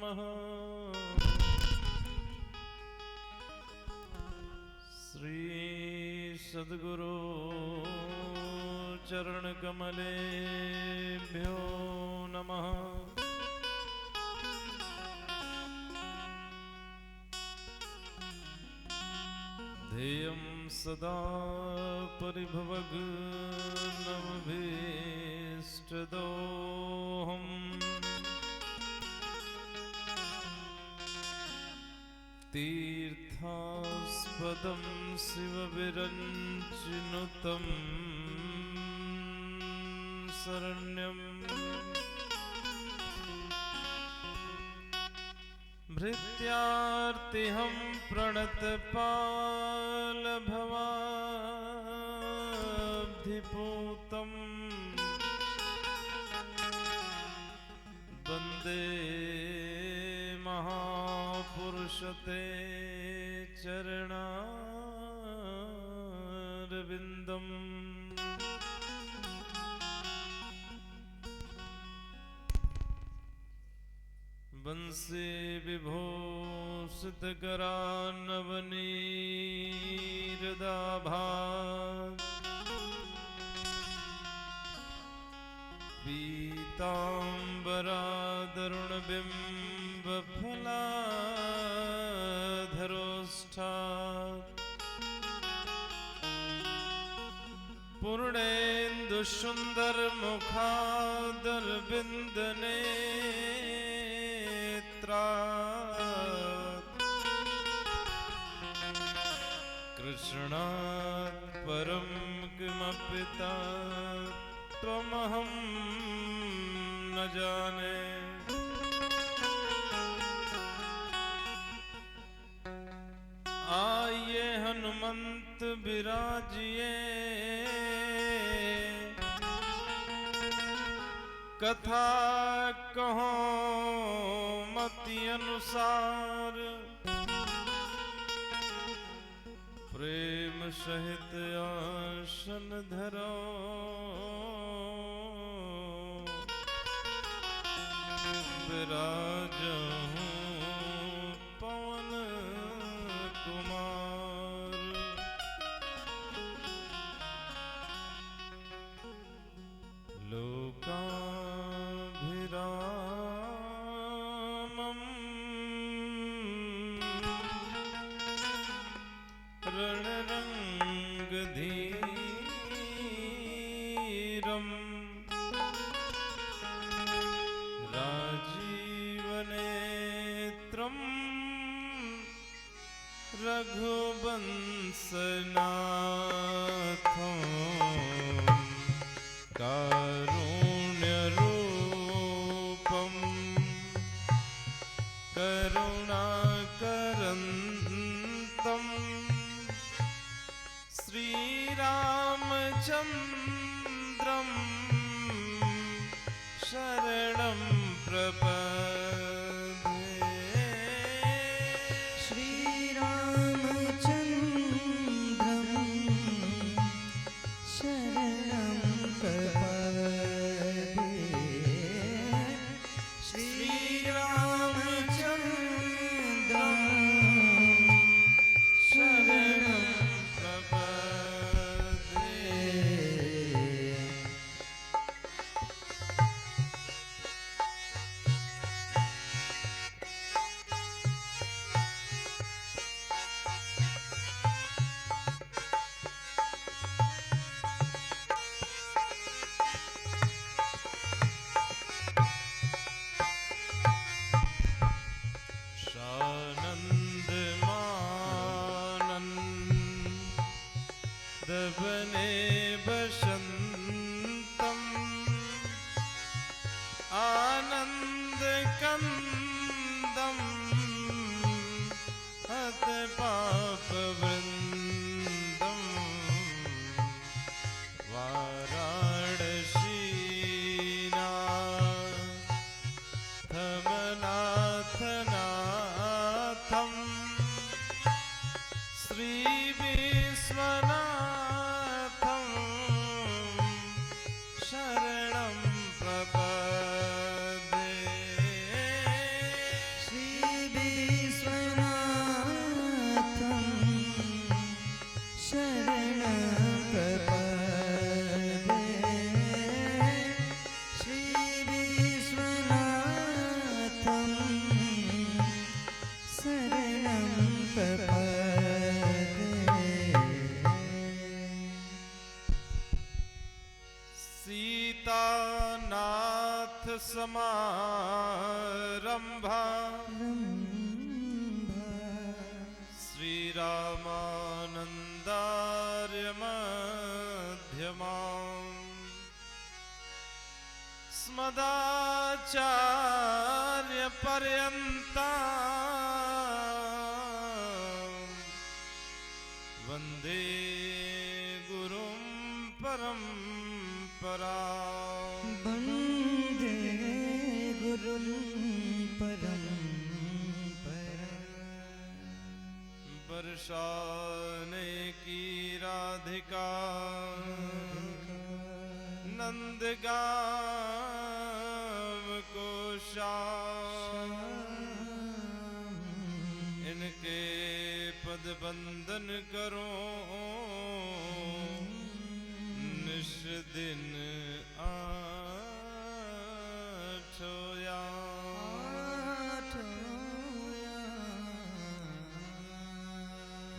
नमः। श्री सद्गुरु चरण कमलेभ्यो नमः। ध्येयं सदा परिभवग्नमभीष्टदोहम् तीर्थास्पदं शिवविरञ्चिनुतं शरण्यम् भृत्यार्तिहं प्रणतपालभवाब्धिपूतं वन्दे महापुरुषते चरणारविन्दम्। बंसी विभूषितकरान्नवनीरदाभात् पीताम्बरादरुणबिम्बफलाधरोष्ठात् पूर्णेन्दुसुन्दरमुखादरविन्दने कृष्णात् परं किमपि त्वमहं न जाने। आइए हनुमंत बिराजिए कथा कहो मति अनुसार प्रेम सहित आसन धरो विराजहूं पवन कुमार। लोकाभिरामम् रणरंगधीरम् राजीवनेत्रम् रघुवंशनाथं कारुण्यरूपं करुणाकरन्तं श्रीरामचन्द्रं शरणं प्रपद्ये। श्रीरामचन्द्रं शरणं प्रपद्ये। श्रीरामचन्द्रं शरणं प्रपद्ये। दबने बसंतम आनंद कंदम हत पाप वृंदम वाराणसी नाथ नाथम श्री विश्वनाथं शरणं प्रपद्ये। समारंभा श्री रामानंदार्य मध्यमा स्मदाचार्य पर्यंता वंदे गुरुं परंपरा वंदे गुरुं परंपरा बरसाने की राधिका नंदगाम को श्याम इनके पद बंदन करो निश दिन आठोया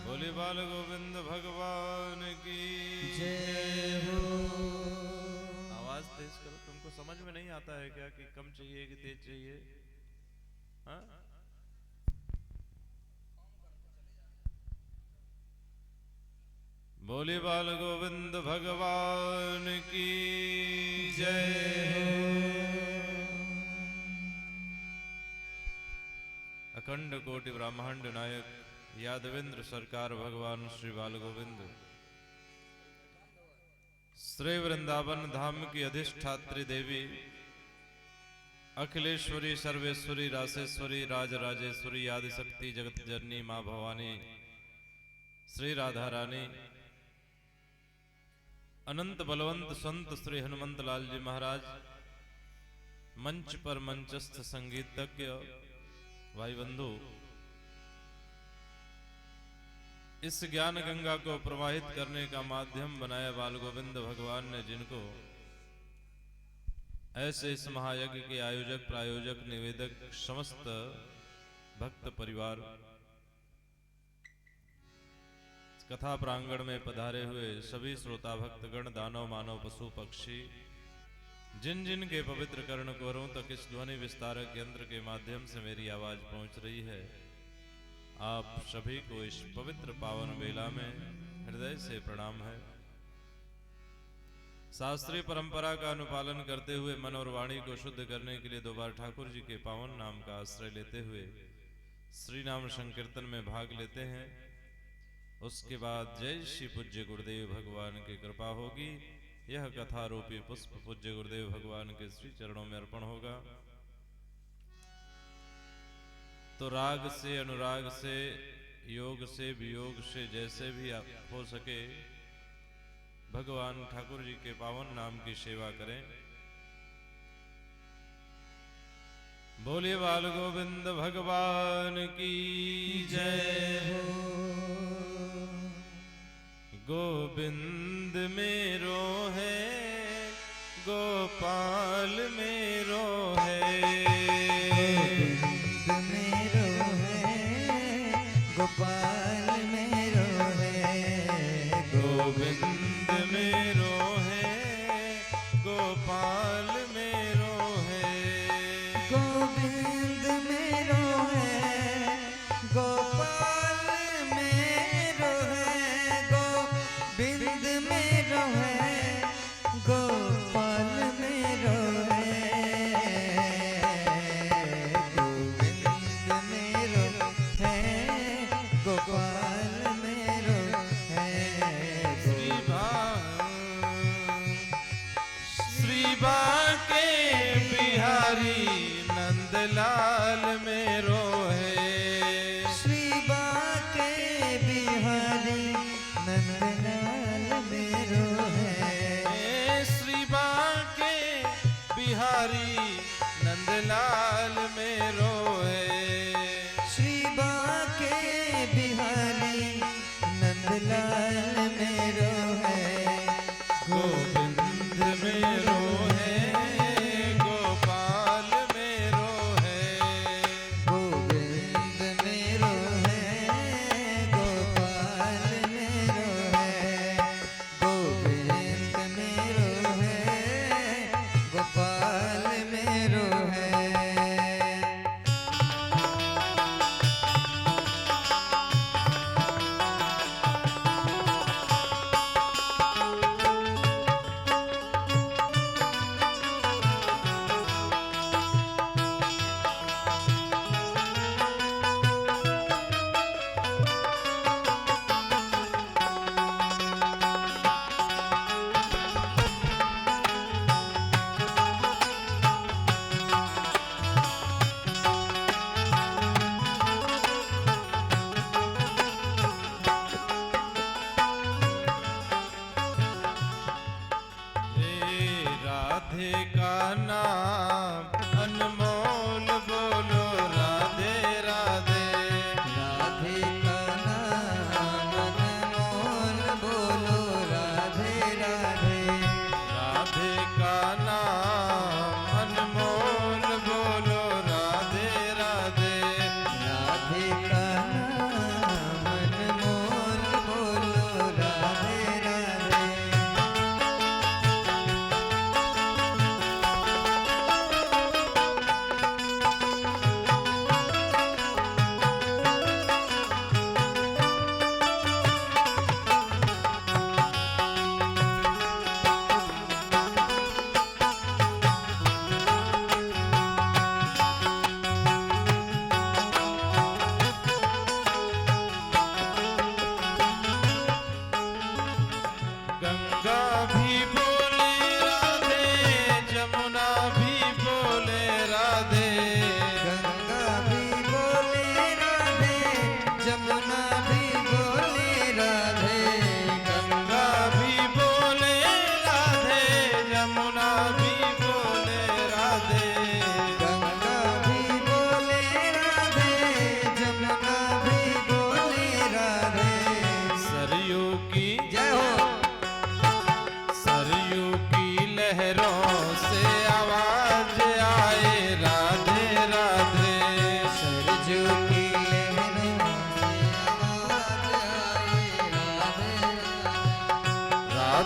बोले बाल गोविंद भगवान की जय हो। आवाज तेज करो। तुमको समझ में नहीं आता है क्या कि कम चाहिए कि तेज चाहिए? हाँ? बोले बाल गोविंद भगवान की जय हो। अखंड कोटि ब्रह्मांड नायक यादवेंद्र सरकार भगवान श्री बाल गोविंद श्री वृंदावन धाम की अधिष्ठात्री देवी अखिलेश्वरी सर्वेश्वरी रासेश्वरी राजराजेश्वरी आदिशक्ति जगत जननी मां भवानी श्री राधा रानी अनंत बलवंत संत श्री हनुमंत लाल जी महाराज मंच पर मंचस्थ संगीतज्ञ भाई बंधु इस ज्ञान गंगा को प्रवाहित करने का माध्यम बनाया बाल गोविंद भगवान ने जिनको ऐसे इस महायज्ञ के आयोजक प्रायोजक निवेदक समस्त भक्त परिवार कथा प्रांगण में पधारे हुए सभी श्रोता भक्तगण दानव मानव पशु पक्षी जिन जिन के पवित्र कर्ण कोरों तक इस ध्वनि विस्तारक यंत्र के माध्यम से मेरी आवाज पहुंच रही है, आप सभी को इस पवित्र पावन बेला में हृदय से प्रणाम है। शास्त्रीय परंपरा का अनुपालन करते हुए मन और वाणी को शुद्ध करने के लिए दोबारा ठाकुर जी के पावन नाम का आश्रय लेते हुए श्री नाम संकीर्तन में भाग लेते हैं। उसके बाद जय श्री पूज्य गुरुदेव भगवान की कृपा होगी। यह कथा रूपी पुष्प पूज्य गुरुदेव भगवान के श्री चरणों में अर्पण होगा। तो राग से अनुराग से योग से वियोग से जैसे भी हो सके भगवान ठाकुर जी के पावन नाम की सेवा करें। बोलिए बाल गोविंद भगवान की जय हो। गोविंद मेरो है गोपाल मेरो है, गोपाल मेरो है, गोविंद मेरो है गोपाल मेरो है, गोविंद मेरो है गोपाल मेरो है, गोविंद मेरो है गोपाल मेरो है, गोविंद मेरो है गोपाल मेरो है। श्री बाके बिहारी नंदलाल मेरो है, श्री बाके बिहारी नंदलाल मेरो है, श्री बाके बिहारी नंदलाल मेरो है, श्री बाके बिहारी नंदलाल मेरो है, गोविंद मेरो है गोपाल मेरो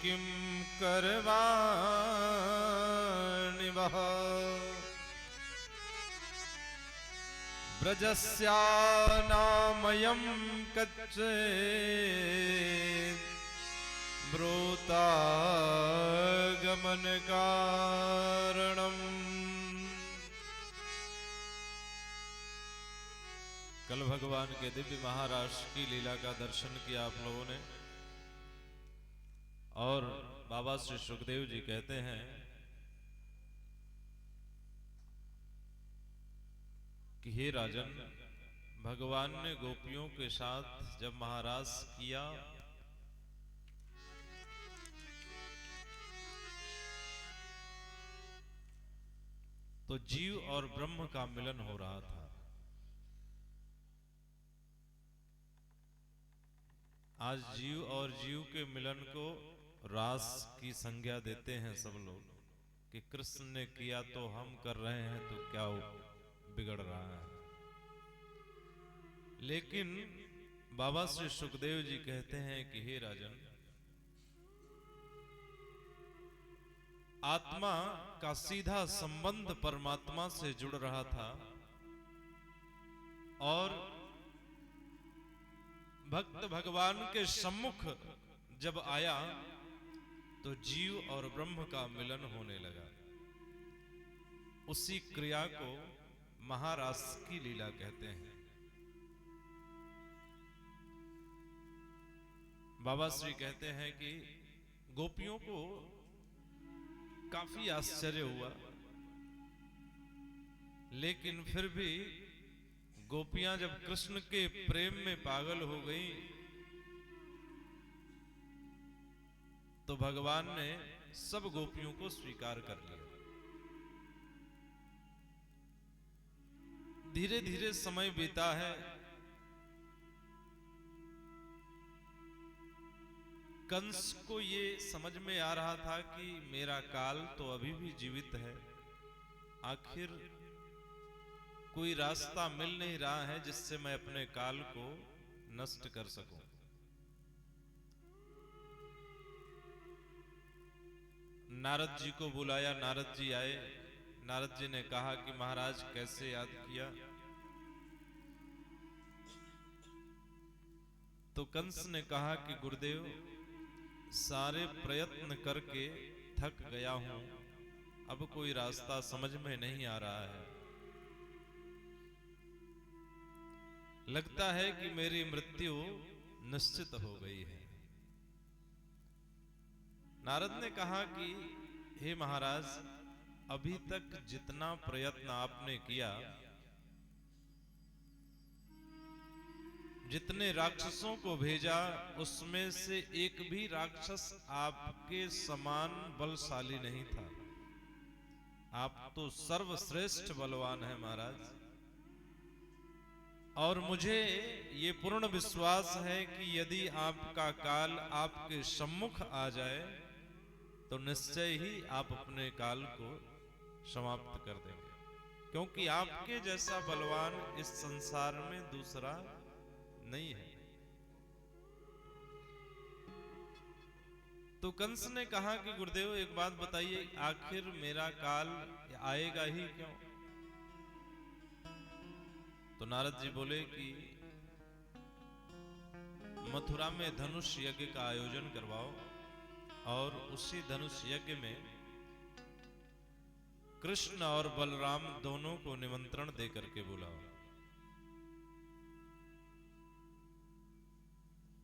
किं करवाणि वः ब्रजस्यानामयं कच्चे ब्रूतागमन कारणम्। कल भगवान के दिव्य महाराष्ट्र की लीला का दर्शन किया आप लोगों ने, और बाबा श्री सुखदेव जी कहते हैं कि हे राजन, भगवान ने गोपियों के साथ जब महाराज किया तो जीव और ब्रह्म का मिलन हो रहा था। आज जीव और जीव के मिलन को रास की संज्ञा देते हैं सब लोग कि कृष्ण ने किया तो हम कर रहे हैं, तो क्या बिगड़ रहा है। लेकिन बाबा श्री सुखदेव जी कहते हैं कि हे राजन, आत्मा का सीधा संबंध परमात्मा से जुड़ रहा था, और भक्त भगवान के सम्मुख जब आया तो जीव और ब्रह्म का मिलन होने लगा। उसी क्रिया को महारास की लीला कहते हैं। बाबा श्री कहते हैं कि गोपियों को काफी आश्चर्य हुआ, लेकिन फिर भी गोपियां जब कृष्ण के प्रेम में पागल हो गई तो भगवान ने सब गोपियों को स्वीकार कर लिया। धीरे धीरे समय बीता है, कंस को ये समझ में आ रहा था कि मेरा काल तो अभी भी जीवित है, आखिर कोई रास्ता मिल नहीं रहा है जिससे मैं अपने काल को नष्ट कर सकूं। नारद जी को बुलाया, नारद जी आए। नारद जी ने कहा कि महाराज कैसे याद किया? तो कंस ने कहा कि गुरुदेव, सारे प्रयत्न करके थक गया हूं, अब कोई रास्ता समझ में नहीं आ रहा है। लगता है कि मेरी मृत्यु निश्चित हो गई है। नारद ने कहा कि हे महाराज, अभी तक जितना प्रयत्न आपने किया, जितने राक्षसों को भेजा, उसमें से एक भी राक्षस आपके समान बलशाली नहीं था। आप तो सर्वश्रेष्ठ बलवान हैं महाराज, और मुझे ये पूर्ण विश्वास है कि यदि आपका काल आपके सम्मुख आ जाए तो निश्चय ही आप अपने काल को समाप्त कर देंगे, क्योंकि आपके जैसा बलवान इस संसार में दूसरा नहीं है। तो कंस ने कहा कि गुरुदेव एक बात बताइए, आखिर मेरा काल आएगा ही क्यों? तो नारद जी बोले कि मथुरा में धनुष यज्ञ का आयोजन करवाओ, और उसी धनुष यज्ञ में कृष्ण और बलराम दोनों को निमंत्रण दे करके बुलाओ।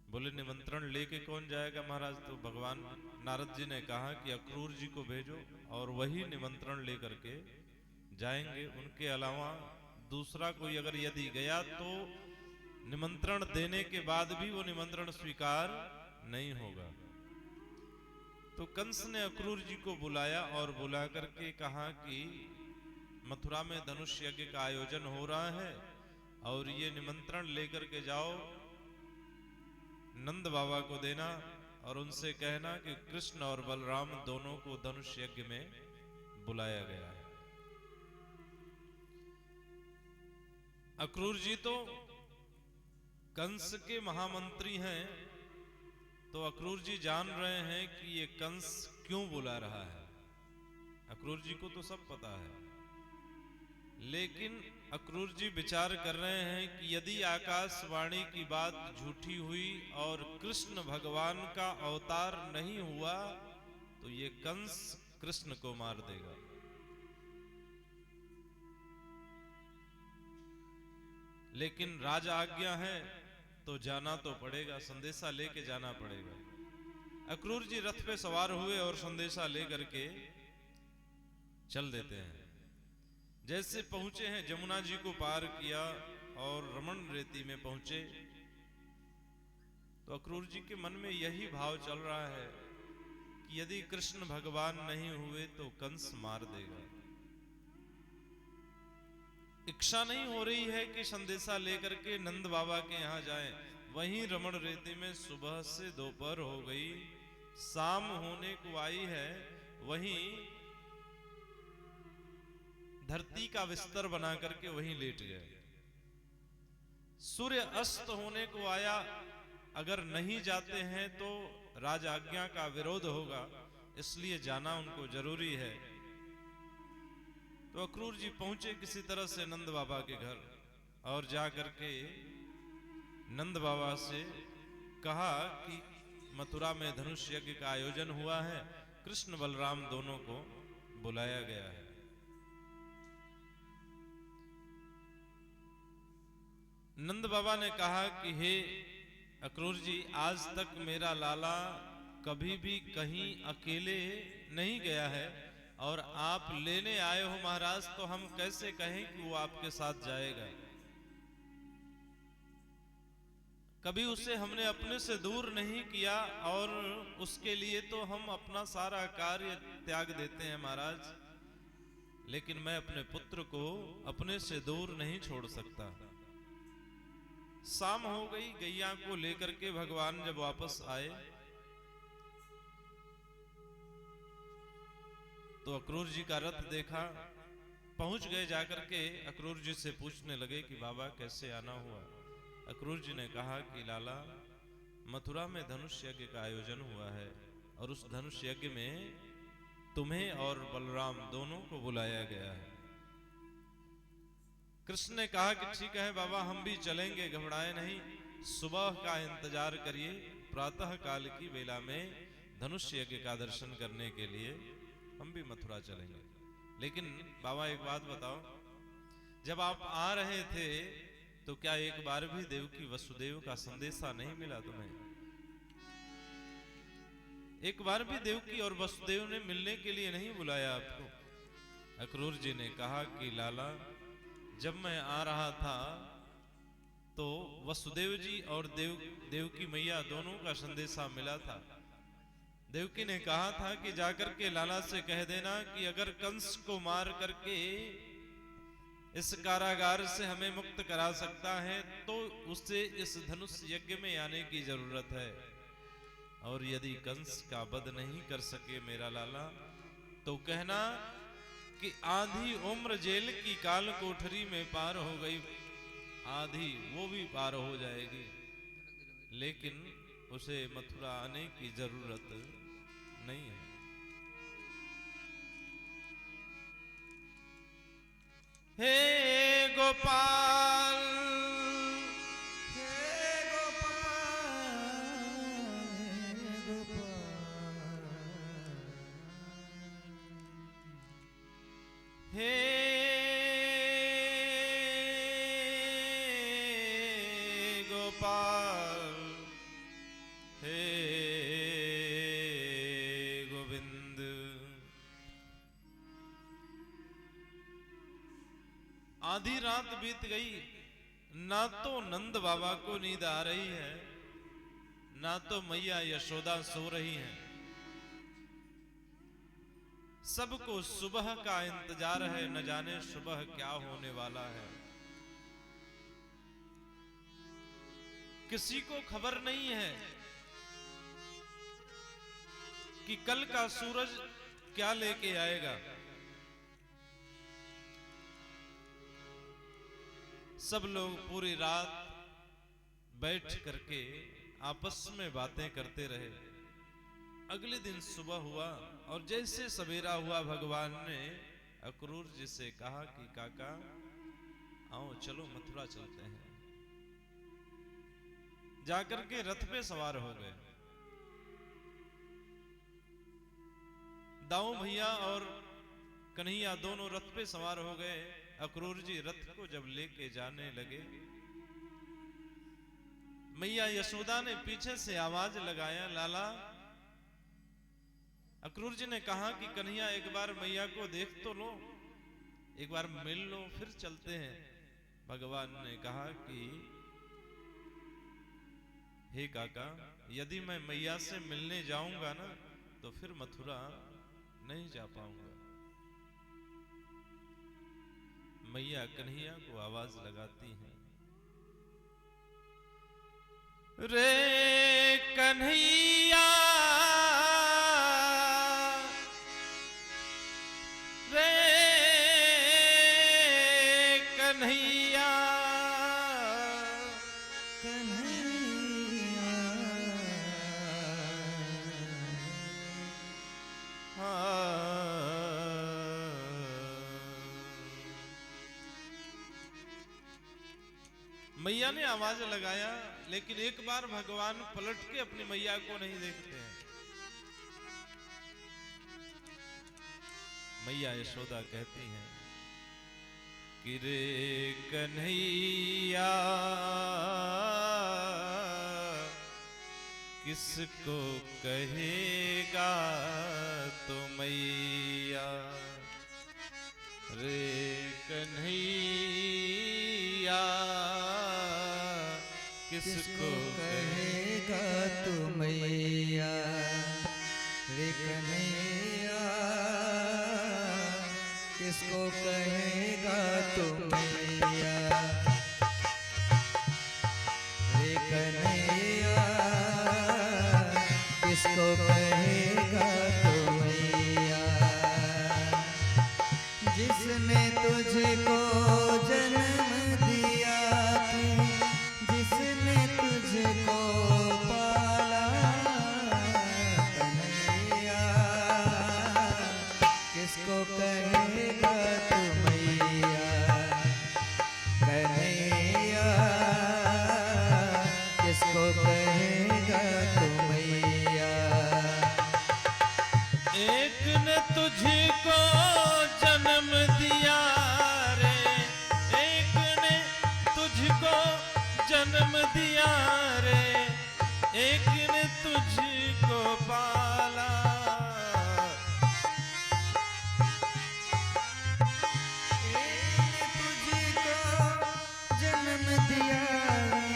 बोले निमंत्रण लेके कौन जाएगा महाराज? तो भगवान नारद जी ने कहा कि अक्रूर जी को भेजो, और वही निमंत्रण लेकर के जाएंगे। उनके अलावा दूसरा कोई अगर यदि गया तो निमंत्रण देने के बाद भी वो निमंत्रण स्वीकार नहीं होगा। तो कंस ने अक्रूर जी को बुलाया और बुला करके कहा कि मथुरा में धनुष यज्ञ का आयोजन हो रहा है, और ये निमंत्रण लेकर के जाओ, नंद बाबा को देना, और उनसे कहना कि कृष्ण और बलराम दोनों को धनुष यज्ञ में बुलाया गया है। अक्रूर जी तो कंस के महामंत्री हैं, तो अक्रूर जी जान रहे हैं कि ये कंस क्यों बुला रहा है। अक्रूर जी को तो सब पता है, लेकिन अक्रूर जी विचार कर रहे हैं कि यदि आकाशवाणी की बात झूठी हुई और कृष्ण भगवान का अवतार नहीं हुआ तो ये कंस कृष्ण को मार देगा। लेकिन राजा आज्ञा है तो जाना तो पड़ेगा, संदेशा लेके जाना पड़ेगा। अक्रूर जी रथ पे सवार हुए और संदेशा लेकर के चल देते हैं। जैसे पहुंचे हैं, जमुना जी को पार किया और रमण रेती में पहुंचे तो अक्रूर जी के मन में यही भाव चल रहा है कि यदि कृष्ण भगवान नहीं हुए तो कंस मार देगा। इच्छा नहीं हो रही है कि संदेशा लेकर के नंद बाबा के यहां जाएं। वहीं रमण रेती में सुबह से दोपहर हो गई, शाम होने को आई है। वहीं धरती का बिस्तर बना करके वहीं लेट गए। सूर्य अस्त होने को आया, अगर नहीं जाते हैं तो राज आज्ञा का विरोध होगा, इसलिए जाना उनको जरूरी है। तो अक्रूर जी पहुंचे किसी तरह से नंद बाबा के घर और जा करके नंद बाबा से कहा कि मथुरा में धनुष यज्ञ का आयोजन हुआ है, कृष्ण बलराम दोनों को बुलाया गया है। नंद बाबा ने कहा कि हे अक्रूर जी, आज तक मेरा लाला कभी भी कहीं अकेले नहीं गया है और आप लेने आए हो महाराज, तो हम कैसे कहें कि वो आपके साथ जाएगा। कभी उसे हमने अपने से दूर नहीं किया और उसके लिए तो हम अपना सारा कार्य त्याग देते हैं महाराज, लेकिन मैं अपने पुत्र को अपने से दूर नहीं छोड़ सकता। शाम हो गई, गैया को लेकर के भगवान जब वापस आए तो अक्रूर जी का रथ देखा, पहुंच गए। जाकर के अक्रूर जी से पूछने लगे कि बाबा कैसे आना हुआ। अक्रूर जी ने कहा कि लाला, मथुरा में धनुष यज्ञ का आयोजन हुआ है और उस धनुष यज्ञ में तुम्हें और बलराम दोनों को बुलाया गया है। कृष्ण ने कहा कि ठीक है बाबा, हम भी चलेंगे, घबराए नहीं, सुबह का इंतजार करिए, प्रातः काल की बेला में धनुष यज्ञ का दर्शन करने के लिए हम भी मथुरा चलेंगे। लेकिन बाबा एक बात बताओ, जब आप आ रहे थे तो क्या एक बार भी देवकी वसुदेव का संदेशा नहीं मिला तुम्हें? एक बार भी देवकी और वसुदेव ने मिलने के लिए नहीं बुलाया आपको? अक्रूर जी ने कहा कि लाला, जब मैं आ रहा था तो वसुदेव जी और देवकी मैया दोनों का संदेशा मिला था। देवकी ने कहा था कि जाकर के लाला से कह देना कि अगर कंस को मार करके इस कारागार से हमें मुक्त करा सकता है तो उसे इस धनुष यज्ञ में आने की जरूरत है, और यदि कंस का वध नहीं कर सके मेरा लाला तो कहना कि आधी उम्र जेल की काल कोठरी में पार हो गई, आधी वो भी पार हो जाएगी, लेकिन उसे मथुरा आने की जरूरत नहीं है। हे गोपाल, हे गोपाल, हे गोपाल, हे गोविंद। आधी रात बीत गई, ना तो नंद बाबा को नींद आ रही है, ना तो मैया यशोदा सो रही हैं। सबको सुबह का इंतजार है, न जाने सुबह क्या होने वाला है। किसी को खबर नहीं है कि कल का सूरज क्या लेके आएगा। सब लोग पूरी रात बैठ करके आपस में बातें करते रहे। अगले दिन सुबह हुआ और जैसे सवेरा हुआ भगवान ने अक्रूर जी से कहा कि काका आओ चलो मथुरा चलते हैं। जाकर के रथ पे सवार हो गए। दाऊ भैया और कन्हैया दोनों रथ पे सवार हो गए। अक्रूर जी रथ को जब लेके जाने लगे, मैया यशोदा ने पीछे से आवाज लगाया, लाला। अक्रूर जी ने कहा कि कन्हैया एक बार मैया को देख तो लो, एक बार मिल लो, फिर चलते हैं। भगवान ने कहा कि हे काका, यदि मैं मैया से मिलने जाऊंगा ना तो फिर मथुरा नहीं जा पाऊंगा। मैया कन्हैया को आवाज लगाती हैं, रे कन्हैया, रे कन्हैया, कन्हैया। मैया ने आवाज लगाया, लेकिन एक बार भगवान पलट के अपनी मैया को नहीं देखते हैं। मैया यशोदा कहती हैं कि रे कन्हैया, किसको कहेगा तो मैया, रे कन्हैया, किसको कहेगा तू मैया, रे कन्हैया, किसको कहेगा तू मैया, रे कन्हैया, किसको कहेगा तू मैया, जिसने तुझको जन्म दिया तू, जिसने तुझको पाला, कन्हैया, किसको कहेगा तू मैया, कन्हैया, किसको कहेगा तू मैया। एक ने तुझको जन्म दिया रे, एक ने तुझको जन्म दिया रे, एक ने तुझको पाला, एक ने तुझको जन्म दिया रे,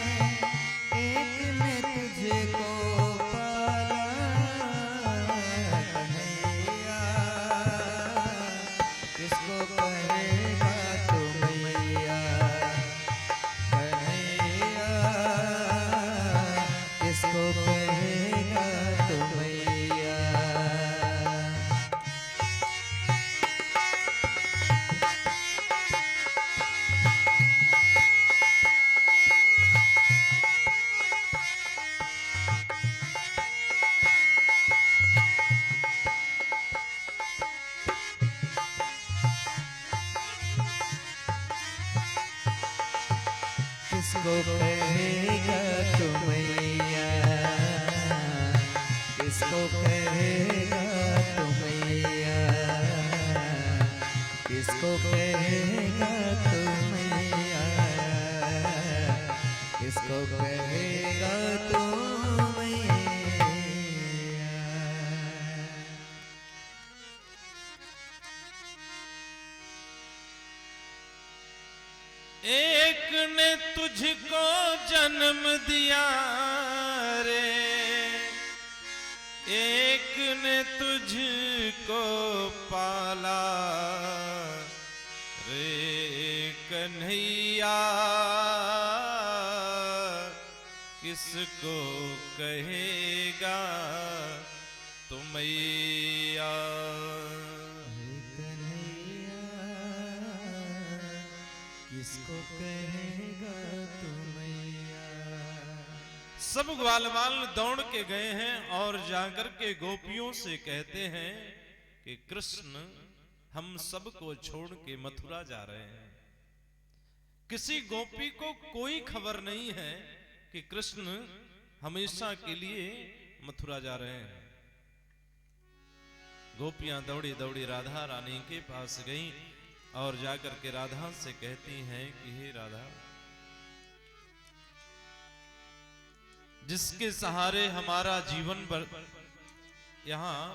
एक ने तुझको पाला, कन्हैया, किसको कहेगा तू मैया, कन्हैया, किसको कहेगा तू मैया। किसको कहेगा तू मैया, किसको कहेगा तू मैया, किसको कहेगा तू मैया, किसको कहेगा तू मैया। एक ने तुझको जन्म दिया रे, एक ने तुझको पाला, रे कन्हैया, किसको कहेगा तो मैया, किसको कहेगा तू मैया। सब ग्वाल बाल दौड़ के गए हैं और जाकर के गोपियों से कहते हैं कि कृष्ण हम सबको छोड़ के मथुरा जा रहे हैं। किसी गोपी को कोई खबर नहीं है कि कृष्ण हमेशा के लिए मथुरा जा रहे हैं। गोपियां दौड़ी दौड़ी राधा रानी के पास गईं और जाकर के राधा से कहती हैं कि हे राधा, जिसके सहारे हमारा जीवन यहां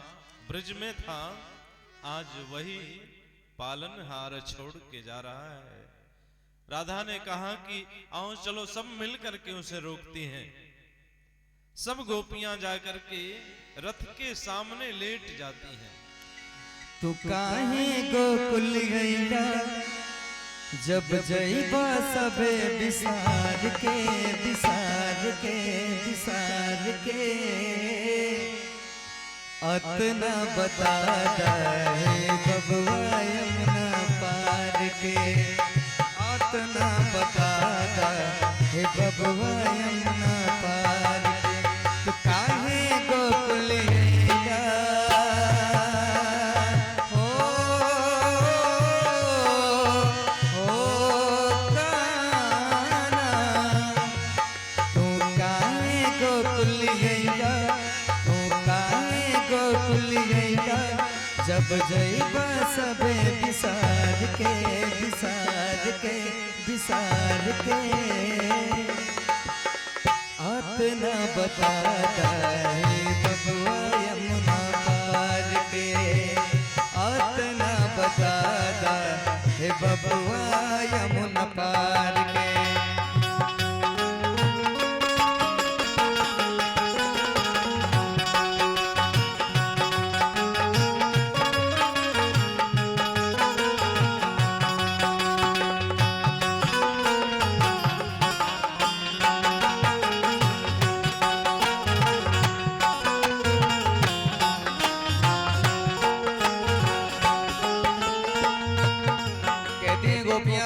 ब्रिज में था, आज वही पालनहार छोड़ के जा रहा है। राधा ने कहा कि आओ चलो सब मिल करके उसे रोकती हैं। सब गोपियां जाकर के रथ के सामने लेट जाती हैं। तू काहे गोकुल गईला, जब जइबा सबे विसार के विसार के विसार के, अतना बता दे बबुआ यमुना पार के, अतना बता दे बबुआ यमुना पार के। तू काहे गोकुल गईला, जब जइबा सबे विसार के विसार के विसार के, अतना बता दे बबुआ यमुना पार के, अतना बता दे बबुआ यमुना पार के।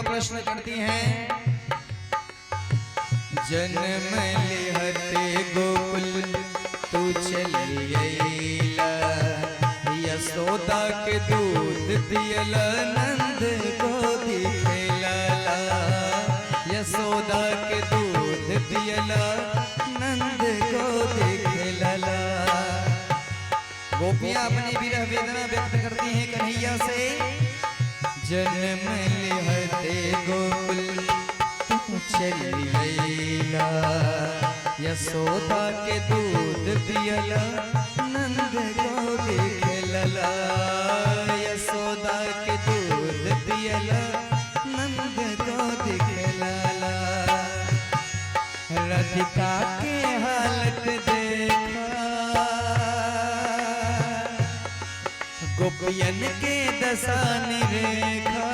प्रश्न करती हैं, जन्म लेहते गोकुल तू चली अइला, यशोदा के दूध दियला नंद गोदी खिलाला, यशोदा के दूध दियला नंद गोदी खिलाला। गोपियां अपनी विरह वेदना व्यक्त करती हैं कन्हैया से। जन्म लेहते गोकुल तू चली अइला, यशोदा के दूध दियला नंद गोदी खिलाला, यशोदा के दूध दियला नंद गोदी खिलाला। राधिका के हालत देखा, गोपियन के दशा निरेखा,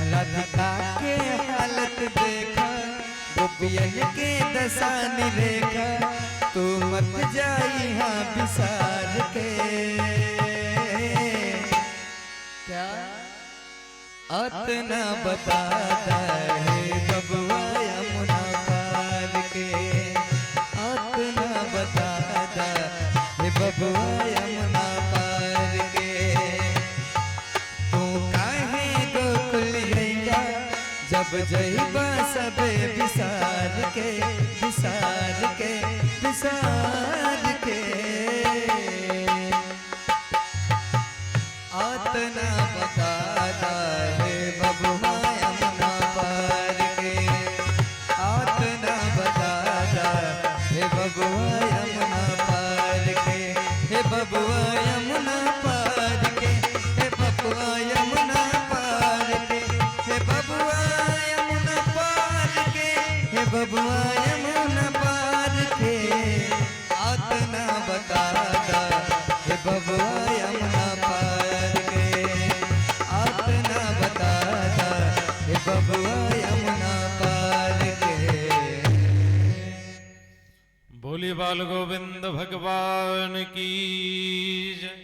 राधिका के हालत देखा, गोपियन के दशा निरेखा, तू मत जाई हाँ विसार के। क्या अतना बता दे बबुआ यमुना पार के, अतना बता दे बबुआ यमुना पार के। तू काहे गोकुल गईला, जब जइबा सबे विसार के विसार के विसार के, अतना बता दे बबुआ यमुना पार के, अतना बता दे बबुआ यमुना पार के। हे बबुआ यमुना पार के, हे बबुआ यमुना पार के, हे बबुआ यमुना पार के, हे बबुआ यमुना पार के, बाल गोविंद भगवान की जय।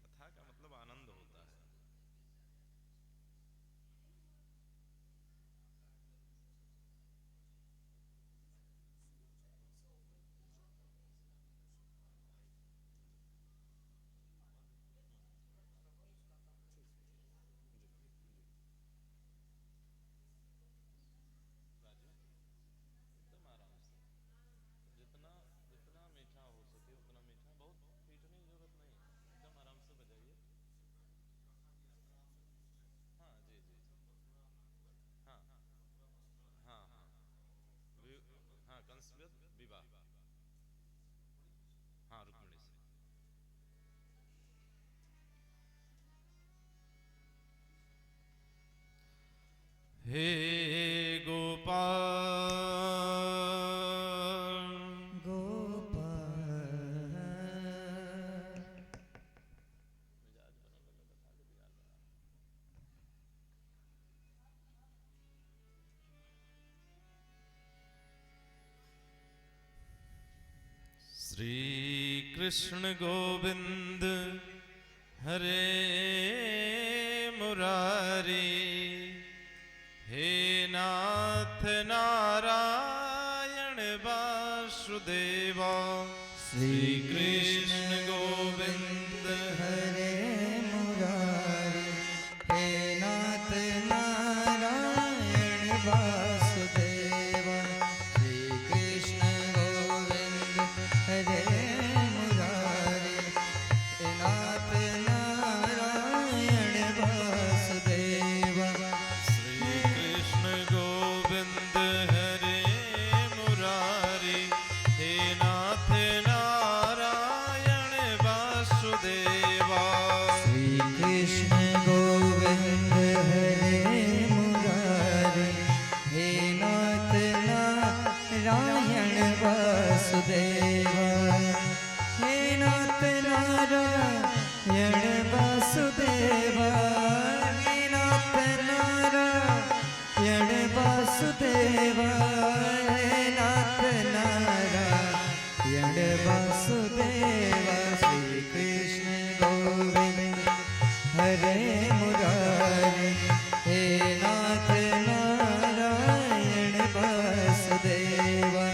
कथा का मतलब आनंद होता है। एकदम आराम से, जितना जितना मीठा हो सके उतना मीठा, बहुत पीटने की जरूरत नहीं है, एकदम आराम से बजाइए। हाँ जी जी हाँ हाँ हाँ हाँ कंसबियत विवाह, हाँ रुक्मिणी से। हे गोपाल गोपाल श्री कृष्ण गोविंद हरे मुरारी, हे नाथ नारायण वासुदेवा। श्री कृष्ण गोविंद हरे मुरारी, हे नाथ नारायण वासुदेवा। श्री कृष्ण गोविंद हरे मुरारी, हे नाथ नारायण वासुदेवा। श्री कृष्ण गोविंद हरे मुरारी, हे नाथ नारायण वासुदेवा। श्री कृष्ण गोविंद हरे मुरारी, हे नाथ नारायण वासुदेवा। हे नाथ नारायण वासुदेवा, हे नाथ नारायण वासुदेवा, हे नाथ नारायण वासुदेवा। श्री कृष्ण गोविंद हरे मुरारी, हे नाथ नारायण वासुदेवा।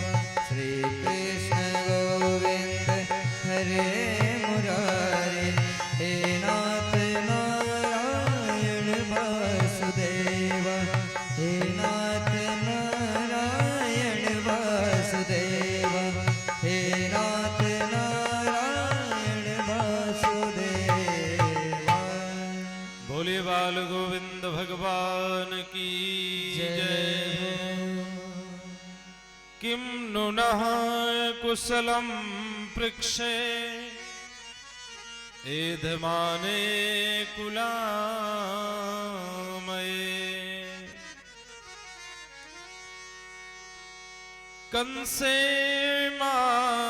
श्री कृष्ण गोविंद हरे मुरारी, हे नाथ नारायण वासुदेवा। हे नाथ नारायण वासुदेवा, हे नाथ नारायण वासुदेवा। बोले बाल गोविंद भगवान की जय। किं नु नः कुशलं पृक्षे, एधमाने कुलामये। कंसे मातुलनाम्यंग,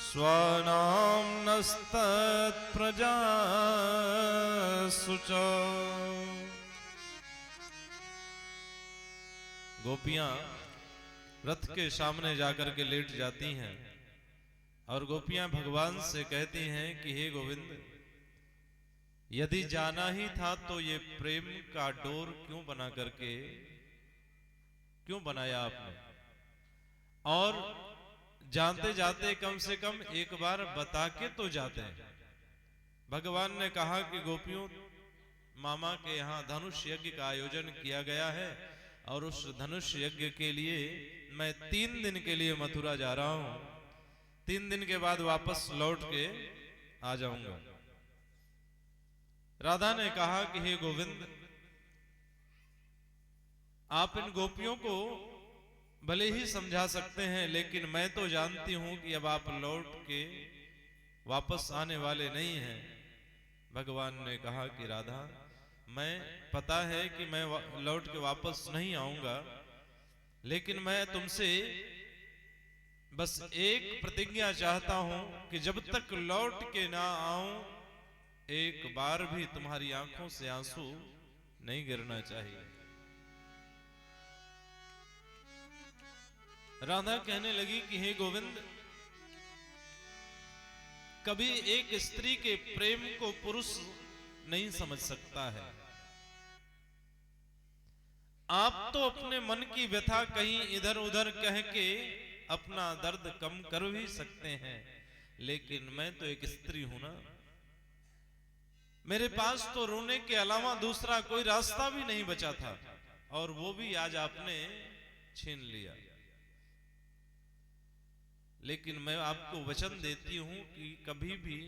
स्वानां नस्तत्प्रजासु च। गोपियां रथ के सामने जाकर के लेट जाती हैं और गोपियां भगवान से कहती हैं कि हे गोविंद, यदि जाना ही था तो ये प्रेम का डोर क्यों बना करके क्यों बनाया आपने, और जानते जाते कम से कम एक बार बता के तो जाते हैं। भगवान ने कहा कि गोपियों, मामा के यहाँ धनुष यज्ञ का आयोजन किया गया है और उस धनुष यज्ञ के लिए मैं 3 दिन के लिए मथुरा जा रहा हूं। 3 दिन के बाद वापस लौट के आ जाऊंगा। राधा ने कहा कि हे गोविंद, आप इन गोपियों को भले ही समझा सकते हैं, लेकिन मैं तो जानती हूं कि अब आप लौट के वापस आने वाले नहीं हैं। भगवान ने कहा कि राधा, मैं पता है कि मैं लौट के वापस नहीं आऊंगा, लेकिन मैं तुमसे बस एक प्रतिज्ञा चाहता हूं कि जब तक लौट के ना आऊं, एक बार भी तुम्हारी आंखों से आंसू नहीं गिरना चाहिए। राधा कहने लगी कि हे गोविंद, कभी एक स्त्री के प्रेम को पुरुष नहीं समझ सकता है। आप तो अपने मन की व्यथा कहीं इधर उधर कह के अपना दर्द कम कर भी सकते हैं, लेकिन मैं तो एक स्त्री हूं ना। मेरे पास तो रोने के अलावा दूसरा कोई रास्ता भी नहीं बचा था, और वो भी आज आपने छीन लिया। लेकिन मैं आपको वचन देती हूं कि कभी भी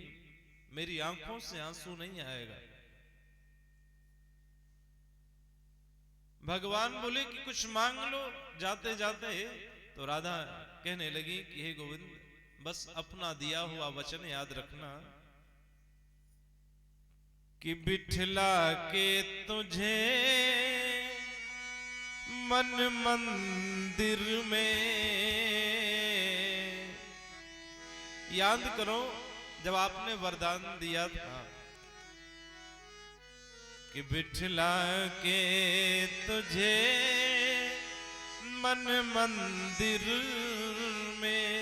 मेरी आंखों से आंसू नहीं आएगा। भगवान बोले कि कुछ मांग लो जाते जाते। तो राधा कहने लगी कि हे गोविंद, बस अपना दिया हुआ वचन याद रखना कि बिठला के तुझे मन मंदिर में। याद करो जब आपने वरदान दिया था कि बिठला के तुझे मन मंदिर में,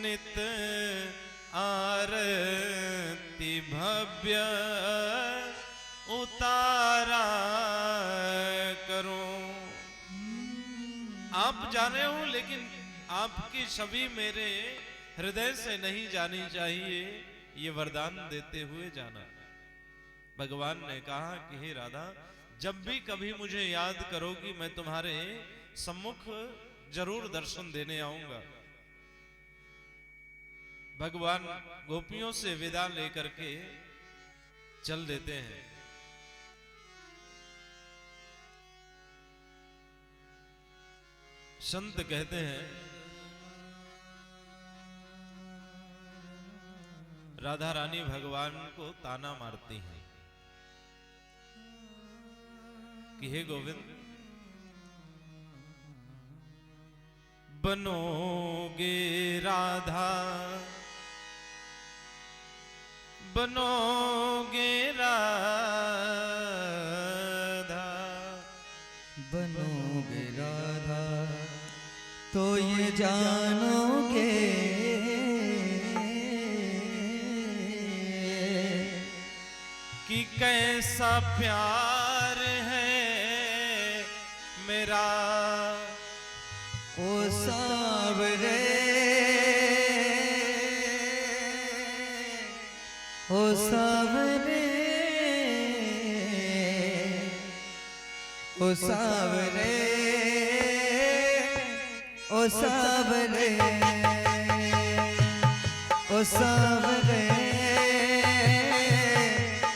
नित आरती भव्य उतारा करूं। आप जाने हो, लेकिन आपकी छवि मेरे हृदय से नहीं जानी चाहिए, ये वरदान देते हुए जाना। भगवान ने कहा कि हे राधा, जब भी कभी मुझे याद करोगी मैं तुम्हारे सम्मुख जरूर दर्शन देने आऊंगा। भगवान गोपियों से विदा लेकर के चल देते हैं। संत कहते हैं राधा रानी भगवान को ताना मारती हैं कि हे गोविंद, बनोगे राधा, बनोगे राधा, बनोगे राधा तो ये जानोगे कि कैसा प्यार है मेरा ओ सावरे, ओ सावरे, ओ सावरे, ओ सावरे, ओ सावरे,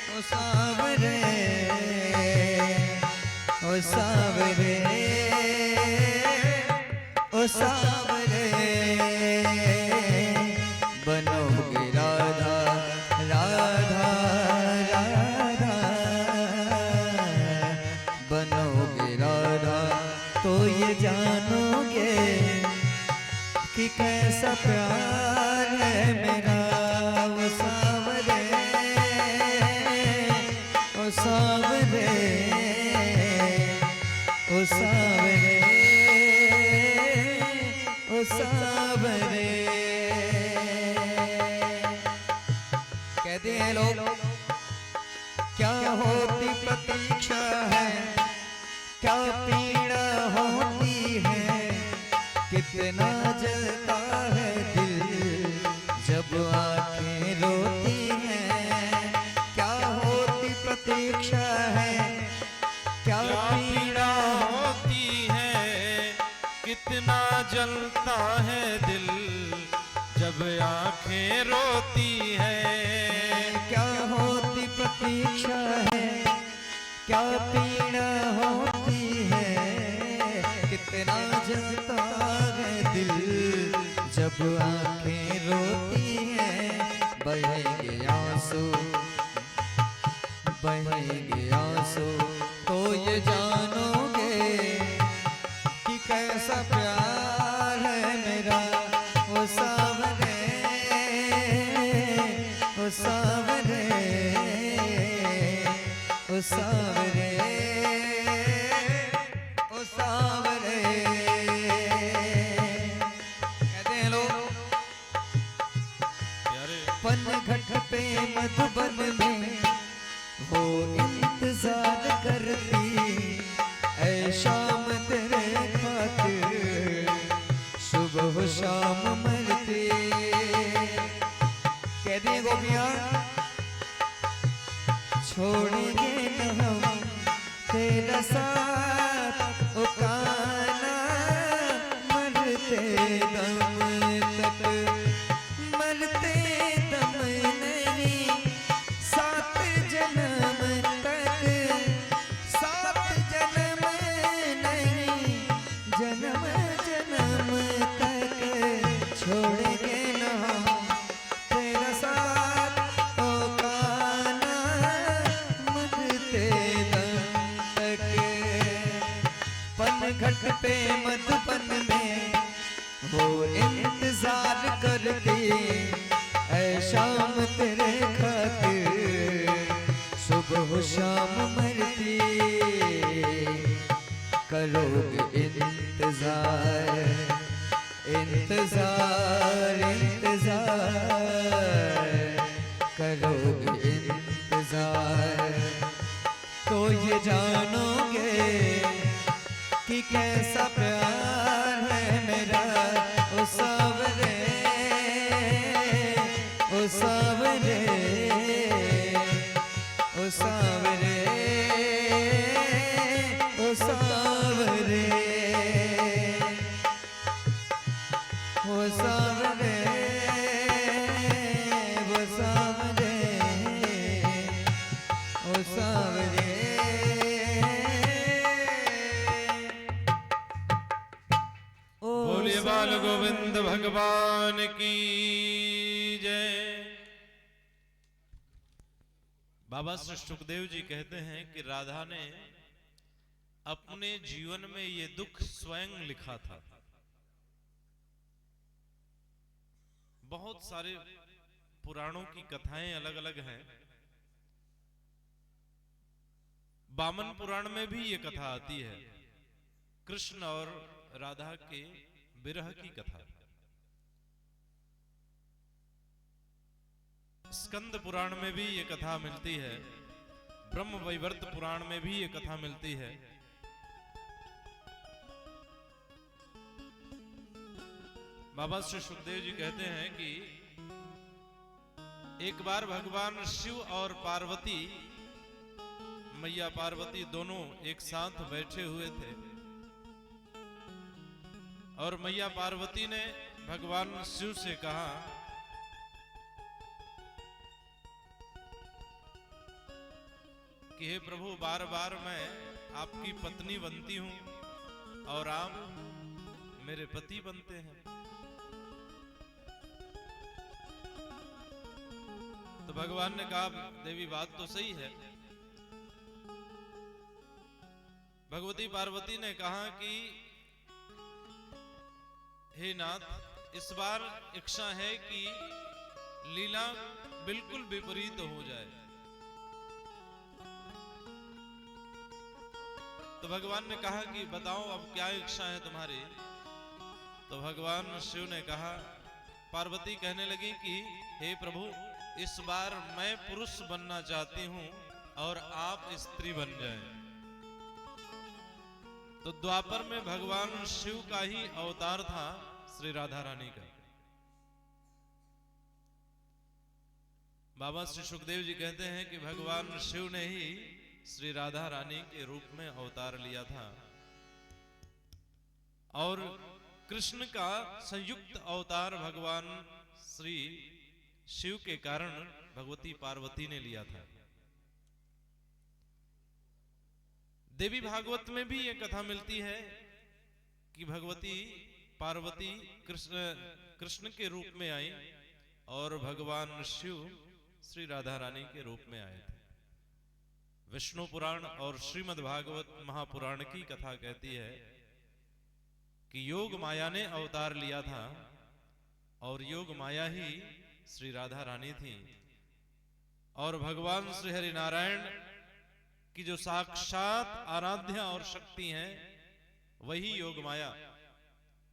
ओ सावरे, ओ सावरे, ओ सावरे, बनोगे राधा, राधा, राधा, बनोगे राधा तो ये जानोगे कि कैसा प्यार है मेरा। ओ सावरे, ओ सावरे, ओ सावरे, ओ सावरे। कहते हैं लोग क्या होती प्रतीक्षा है, क्या पीड़ा होती है, कितना जलता है दिल जब आंखें रोती हैं। क्या होती प्रतीक्षा है, क्या पीड़ा होती है, कितना जलता है दिल जब आंखें रोती है। क्या होती प्रतीक्षा है, क्या पीड़ा होती है, कितना जलता है दिल जब आंखें रोती हैं। बहेंगे आंसू, बहेंगे आंसू तो ये जानोगे पनघट पे मधुबन में वो इंतजार करती ऐ शाम तेरे खातिर सुबह शाम मरती। कह दी गोपियां छोड़ेंगे न हम तेरा साथ ओ कान्हा मरते दम तक, मरते दम नहीं सात जन्म तक, सात जन्म नहीं जन्म जन्म तक छोड़ेंगे न हम तेरा साथ ओ कान्हा मरते दम तक। पनघट पे मधुबन में वो इंतजार करती ऐ शाम तेरे खातिर सुबह शाम मरती। करोगे इंतजार इंतजार इंतजार, करोगे इंतजार तो ये जानोगे कि कैसा प्यार है मेरा ओ सावरे, ओ सावरे, ओ सावरे, ओ सावरे, ओ सावरे, ओ सावरे, ओ सावरे। बोलिए बाल गोविंद भगवान की जय। बाबा श्री सुखदेव जी कहते हैं कि राधा ने अपने जीवन में ये दुख स्वयं लिखा था। बहुत सारे पुराणों की कथाएं अलग अलग हैं। वामन पुराण में भी ये कथा आती है, कृष्ण और राधा के विरह की कथा। स्कंद पुराण में भी ये कथा मिलती है, ब्रह्म वैवर्त पुराण में भी ये कथा मिलती है। बाबा श्री सुखदेव जी कहते हैं कि एक बार भगवान शिव और पार्वती, मैया पार्वती दोनों एक साथ बैठे हुए थे और मैया पार्वती ने भगवान शिव से कहा कि हे प्रभु, बार बार मैं आपकी पत्नी बनती हूं और आप मेरे पति बनते हैं। तो भगवान ने कहा, देवी बात तो सही है। भगवती पार्वती ने कहा कि हे नाथ, इस बार इच्छा है कि लीला बिल्कुल विपरीत हो जाए। तो भगवान ने कहा कि बताओ अब क्या इच्छा है तुम्हारी। तो भगवान शिव ने कहा, पार्वती कहने लगी कि हे प्रभु, इस बार मैं पुरुष बनना चाहती हूं और आप स्त्री बन जाएं। तो द्वापर में भगवान शिव का ही अवतार था श्री राधा रानी का। बाबा श्री सुखदेव जी कहते हैं कि भगवान शिव ने ही श्री राधा रानी के रूप में अवतार लिया था और कृष्ण का संयुक्त अवतार भगवान श्री शिव के कारण भगवती पार्वती ने लिया था। देवी भागवत में भी यह कथा मिलती है कि भगवती पार्वती कृष्ण के रूप में आई और भगवान शिव श्री राधा रानी के रूप में आए थे। विष्णु पुराण और श्रीमद् भागवत महापुराण की कथा कहती है कि योग माया ने अवतार लिया था और योग माया ही श्री राधा रानी थी और भगवान श्री हरि नारायण की जो साक्षात आराध्या और शक्ति हैं वही योग माया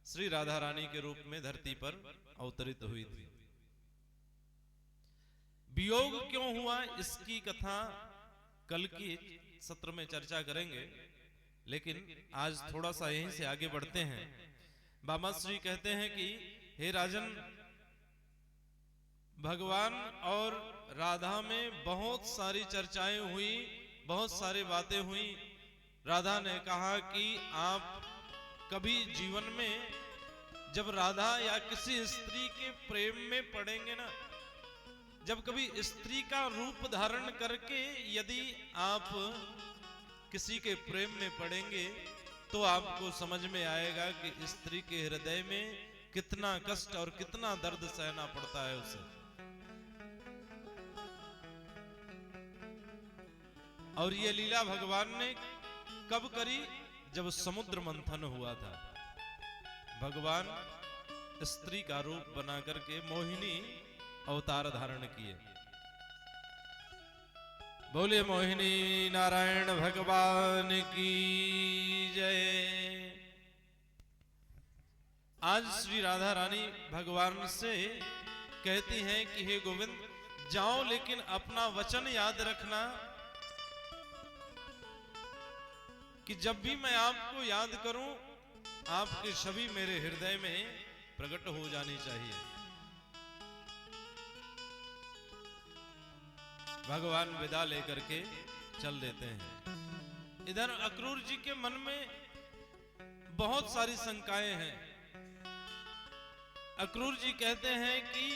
श्री राधा रानी के रूप में धरती पर अवतरित हुई थी। वियोग क्यों हुआ इसकी कथा कल की सत्र में चर्चा करेंगे, लेकिन आज थोड़ा सा यहीं से आगे बढ़ते हैं। बाबा श्री कहते हैं कि हे राजन, भगवान और राधा में बहुत सारी चर्चाएं हुई, बहुत सारी बातें हुई। राधा ने कहा कि आप कभी जीवन में जब राधा या किसी स्त्री के प्रेम में पड़ेंगे ना, जब कभी स्त्री का रूप धारण करके यदि आप किसी के प्रेम में पड़ेंगे तो आपको समझ में आएगा कि स्त्री के हृदय में कितना कष्ट और कितना दर्द सहना पड़ता है उसे। और ये लीला भगवान ने कब करी? जब समुद्र मंथन हुआ था। भगवान स्त्री का रूप बना करके मोहिनी अवतार धारण किए। बोले मोहिनी नारायण भगवान की जय। आज श्री राधा रानी भगवान से कहती हैं कि हे गोविंद, जाओ लेकिन अपना वचन याद रखना कि जब भी मैं आपको याद करूं, आपकी छवि मेरे हृदय में प्रकट हो जानी चाहिए। भगवान विदा लेकर के चल देते हैं। इधर अक्रूर जी के मन में बहुत सारी शंकाएं हैं। अक्रूर जी कहते हैं कि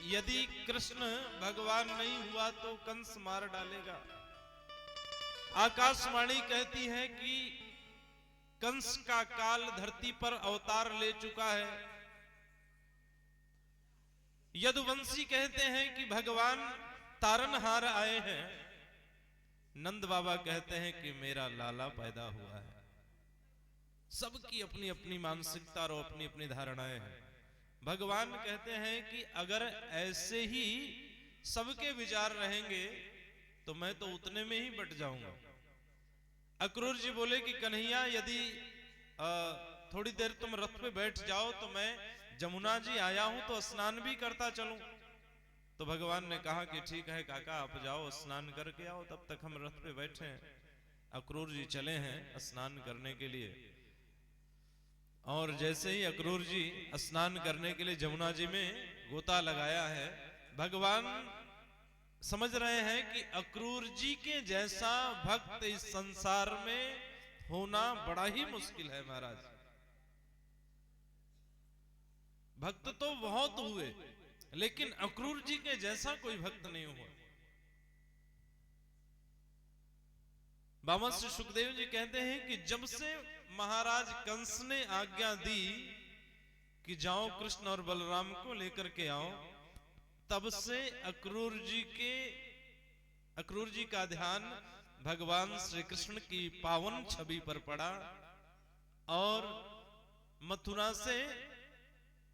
यदि कृष्ण भगवान नहीं हुआ तो कंस मार डालेगा। आकाशवाणी कहती है कि कंस का काल धरती पर अवतार ले चुका है। यदुवंशी कहते हैं कि भगवान तारनहार आए हैं। नंद बाबा कहते हैं कि मेरा लाला पैदा हुआ है। सबकी अपनी अपनी मानसिकता और अपनी अपनी धारणाएं हैं। भगवान कहते हैं कि अगर ऐसे ही सबके विचार रहेंगे तो मैं तो उतने में ही बट जाऊंगा। अक्रूर जी बोले कि कन्हैया, यदि थोड़ी देर तुम रथ पे बैठ जाओ तो मैं जमुना जी आया हूं तो स्नान भी करता चलूं। तो भगवान ने कहा कि ठीक है काका, आप जाओ स्नान करके आओ, तब तक हम रथ पे बैठे हैं। अक्रूर जी चले हैं स्नान करने के लिए। और जैसे ही अक्रूर जी स्नान करने के लिए जमुना जी में गोता लगाया है, भगवान समझ रहे हैं कि अक्रूर जी के जैसा भक्त इस संसार में होना बड़ा ही मुश्किल है महाराज। भक्त तो बहुत हुए, लेकिन अक्रूर जी के जैसा कोई भक्त नहीं हुआ। बाबा श्री सुखदेव जी कहते हैं कि जब से महाराज कंस ने आज्ञा दी कि जाओ कृष्ण और बलराम को लेकर के आओ, तब से अक्रूर जी का ध्यान भगवान श्री कृष्ण की पावन छवि पर पड़ा। और मथुरा से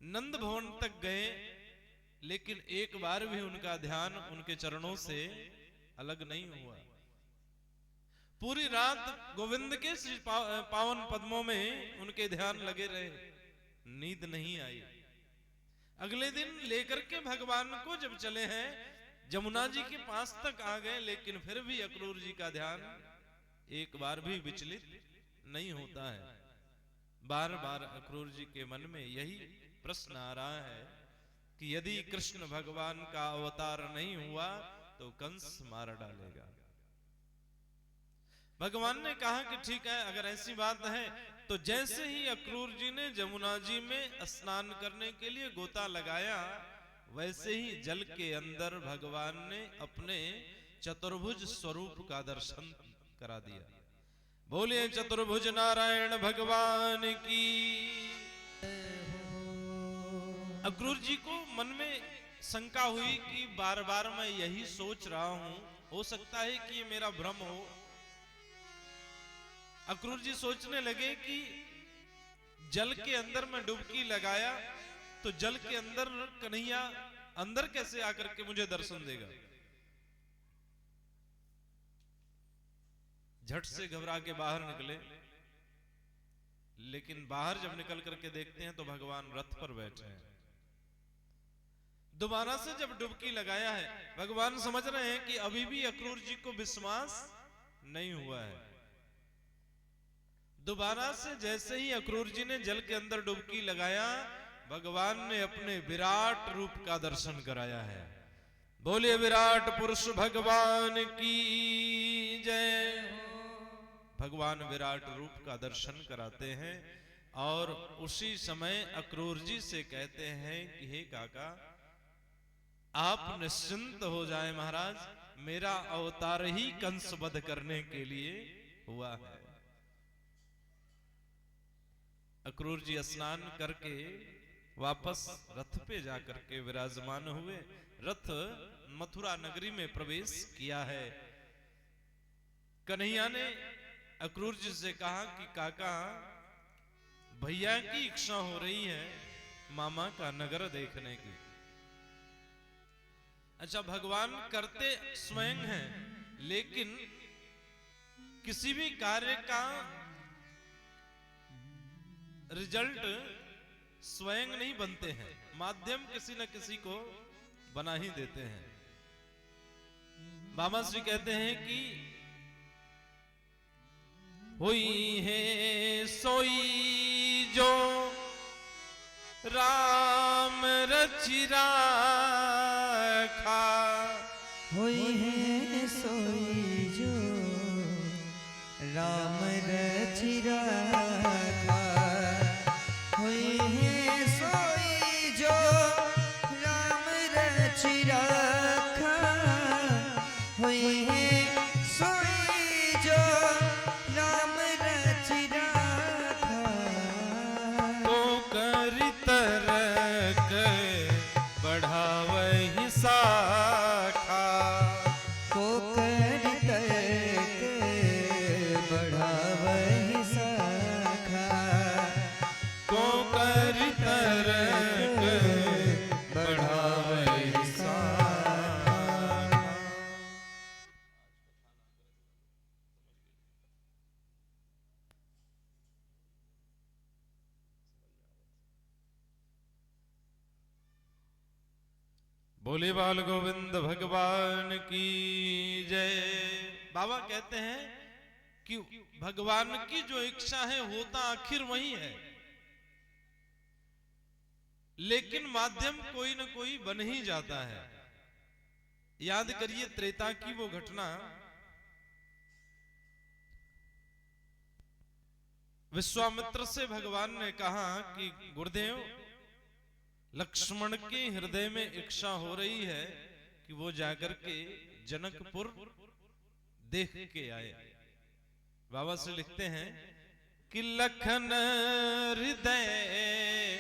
नंद भवन तक गए, लेकिन एक बार भी उनका ध्यान उनके चरणों से अलग नहीं हुआ। पूरी रात गोविंद के श्री पावन पद्मों में उनके ध्यान लगे रहे, नींद नहीं आई। अगले दिन लेकर के भगवान को जब चले हैं, जमुना जी के पास तक आ गए, लेकिन फिर भी अक्रूर जी का ध्यान एक बार भी विचलित नहीं होता है। बार बार अक्रूर जी के मन में यही प्रश्न आ रहा है कि यदि कृष्ण भगवान का अवतार नहीं हुआ तो कंस मार डालेगा। भगवान ने कहा कि ठीक है, अगर ऐसी बात है तो जैसे ही अक्रूर जी ने जमुना जी में स्नान करने के लिए गोता लगाया, वैसे ही जल के अंदर भगवान ने अपने चतुर्भुज स्वरूप का दर्शन करा दिया। बोले चतुर्भुज नारायण भगवान की। अक्रूर जी को मन में शंका हुई कि बार बार मैं यही सोच रहा हूं, हो सकता है कि ये मेरा भ्रम हो। अक्रूर जी सोचने लगे कि जल के अंदर मैं डुबकी लगाया तो जल के अंदर कन्हैया अंदर कैसे आकर के मुझे दर्शन देगा। झट से घबरा के बाहर निकले, लेकिन बाहर जब निकल करके देखते हैं तो भगवान रथ पर बैठे हैं। दोबारा से जब डुबकी लगाया है, भगवान समझ रहे हैं कि अभी भी अक्रूर जी को विश्वास नहीं हुआ है। दोबारा से जैसे ही अक्रूर जी ने जल के अंदर डुबकी लगाया, भगवान ने अपने विराट रूप का दर्शन कराया है। बोलिए विराट पुरुष भगवान की जय। भगवान विराट रूप का दर्शन कराते हैं और उसी समय अक्रूर जी से कहते हैं कि हे काका, आप निश्चिंत हो जाए महाराज, मेरा अवतार ही कंस वध करने के लिए हुआ है। अक्रूर जी स्नान करके वापस रथ पे जाकर के विराजमान हुए। रथ मथुरा नगरी में प्रवेश किया है। कन्हैया ने अक्रूर जी से कहा कि काका, भैया की इच्छा हो रही है मामा का नगर देखने की। अच्छा, भगवान करते स्वयं हैं, लेकिन किसी भी कार्य का रिजल्ट स्वयं नहीं बनते हैं, माध्यम किसी न किसी को बना ही देते हैं। बाबा श्री कहते हैं कि हुई है सोई जो राम रचि राखा, हुई है सोई जो राम रचि राखा, हुई है सोई जो राम रचि राखा, हुई है सोई जो राम रचि राखा, तो करि तरक बढ़ावहि शाखा, को करि तरक बढ़ावहि शाखा, को करि तरक बढ़ावहि शाखा। बोले बाल गोविंद भगवान की जय। बाबा कहते हैं कि भगवान की जो इच्छा है होता आखिर वही है, लेकिन माध्यम कोई न कोई बन ही जाता है। याद करिए त्रेता की वो घटना, विश्वामित्र से भगवान ने कहा कि गुरुदेव, लक्ष्मण के हृदय में इच्छा हो रही है कि वो जाकर के जनकपुर देख के आए। बाबा से लिखते हैं कि लखन हृदय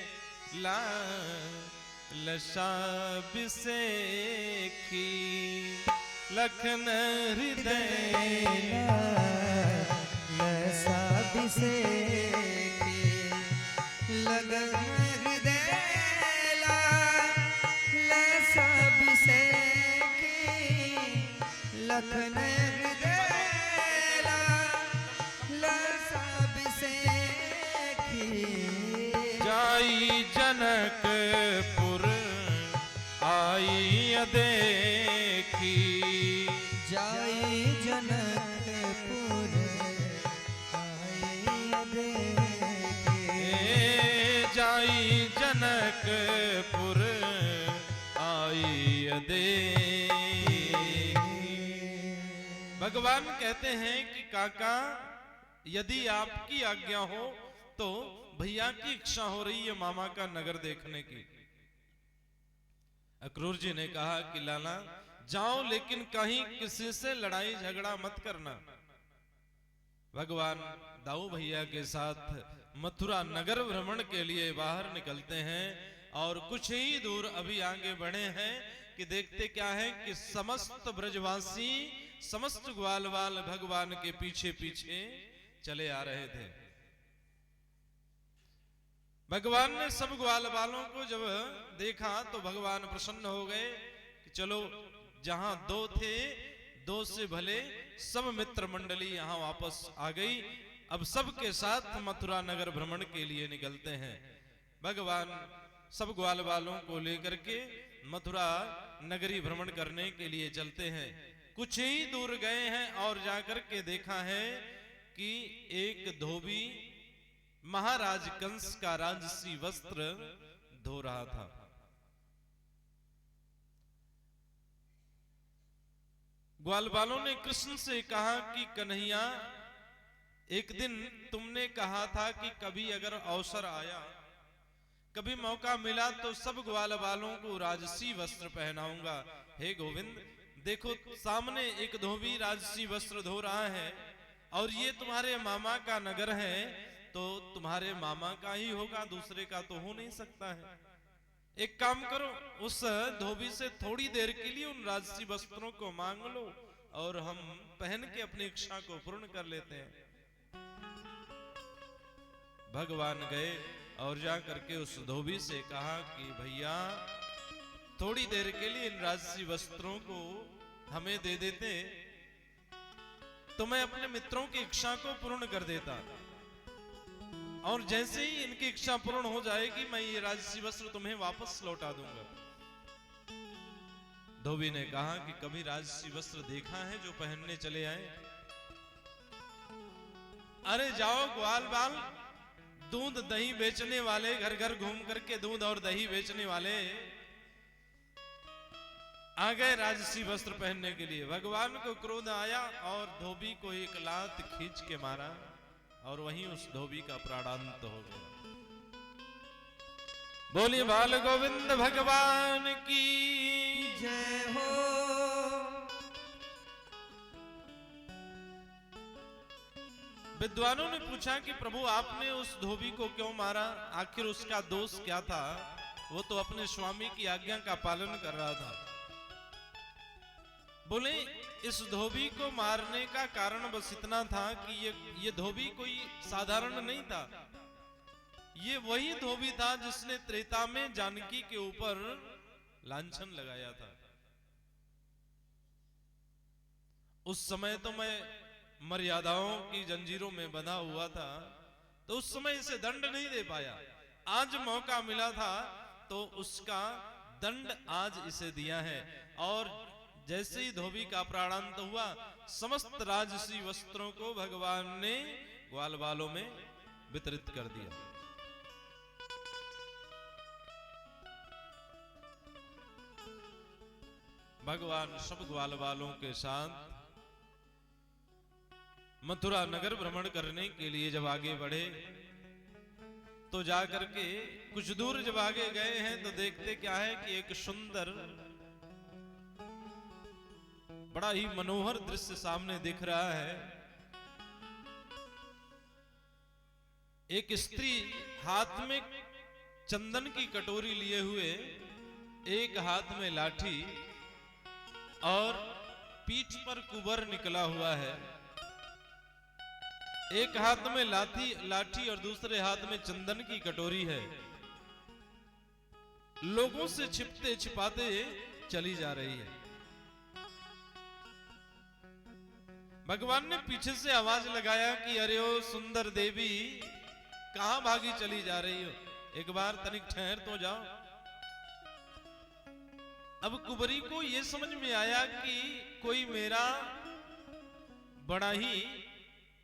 लालसा बिसेखी, लखन हृदय लालसा बिसेखी, लगन हृदय लालसा बिसेखी, लखन हृदय लालसा बिसेखी, जाई जनकपुर आई देखी, जाई जनकपुर आई देखी, जाई जनकपुर आई देखी। भगवान कहते हैं कि काका, यदि आपकी आज्ञा हो तो भैया की इच्छा हो रही है मामा का नगर देखने की। अक्रूर जी ने कहा कि लाला जाओ, लेकिन कहीं किसी से लड़ाई झगड़ा मत करना। भगवान दाऊ भैया के साथ मथुरा नगर भ्रमण के लिए बाहर निकलते हैं और कुछ ही दूर अभी आगे बढ़े हैं कि देखते क्या है कि समस्त ब्रजवासी, समस्त ग्वालवाल भगवान के पीछे पीछे चले आ रहे थे। भगवान ने सब ग्वाल वालों को जब देखा तो भगवान प्रसन्न हो गए कि चलो, जहां दो थे दो से भले सब मित्र मंडली यहां वापस आ गई। अब सबके साथ मथुरा नगर भ्रमण के लिए निकलते हैं। भगवान सब ग्वाल वालों को लेकर के मथुरा नगरी भ्रमण करने के लिए चलते हैं। कुछ ही दूर गए हैं और जाकर के देखा है कि एक धोबी महाराज कंस का राजसी वस्त्र धो रहा था। ग्वाल वालों ने कृष्ण से कहा कि कन्हैया, एक दिन तुमने कहा था कि कभी अगर अवसर आया, कभी मौका मिला तो सब ग्वाल वालों को राजसी वस्त्र पहनाऊंगा। हे गोविंद, देखो सामने एक धोबी राजसी वस्त्र धो रहा है और ये तुम्हारे मामा का नगर है, तो तुम्हारे मामा का ही होगा, दूसरे का तो हो नहीं सकता है। एक काम करो, उस धोबी से थोड़ी देर के लिए उन राजसी वस्त्रों को मांग लो और हम पहन के अपनी इच्छा को पूर्ण कर लेते हैं। भगवान गए और जा करके उस धोबी से कहा कि भैया, थोड़ी देर के लिए इन राजसी वस्त्रों को हमें दे देते तो मैं अपने मित्रों की इच्छा को पूर्ण कर देता, और जैसे ही इनकी इच्छा पूर्ण हो जाएगी मैं ये राजसी वस्त्र तुम्हें वापस लौटा दूंगा। धोबी ने कहा कि कभी राजसी वस्त्र देखा है जो पहनने चले आए? अरे जाओ ग्वाल बाल, दूध दही बेचने वाले, घर घर घूम करके दूध और दही बेचने वाले आ गए राजसी वस्त्र पहनने के लिए। भगवान को क्रोध आया और धोबी को एक लात खींच के मारा और वहीं उस धोबी का प्राणांत हो गया। बोलिए बाल गोविंद भगवान की जय हो। विद्वानों ने पूछा कि प्रभु आपने उस धोबी को क्यों मारा, आखिर उसका दोष क्या था? वो तो अपने स्वामी की आज्ञा का पालन कर रहा था। बोले इस धोबी को मारने का कारण बस इतना था कि ये धोबी कोई साधारण नहीं था। ये वही धोबी था जिसने त्रेता में जानकी के ऊपर लांछन लगाया था। उस समय तो मैं मर्यादाओं की जंजीरों में बंधा हुआ था, तो उस समय इसे दंड नहीं दे पाया। आज मौका मिला था तो उसका दंड आज इसे दिया है। और जैसे ही धोबी का प्राणांत हुआ, समस्त राजसी वस्त्रों को भगवान ने ग्वाल वालों में वितरित कर दिया। भगवान सब ग्वाल वालों के साथ मथुरा नगर भ्रमण करने के लिए जब आगे बढ़े तो जाकर के कुछ दूर जब आगे गए हैं तो देखते क्या है कि एक सुंदर बड़ा ही मनोहर दृश्य सामने दिख रहा है। एक स्त्री हाथ में चंदन की कटोरी लिए हुए, एक हाथ में लाठी और पीठ पर कुबर निकला हुआ है। एक हाथ में लाठी और दूसरे हाथ में चंदन की कटोरी है। लोगों से छिपते छिपाते चली जा रही है। भगवान ने पीछे से आवाज लगाया कि अरे ओ सुंदर देवी, कहां भागी चली जा रही हो? एक बार तनिक ठहर तो जाओ। अब कुबरी को यह समझ में आया कि कोई मेरा बड़ा ही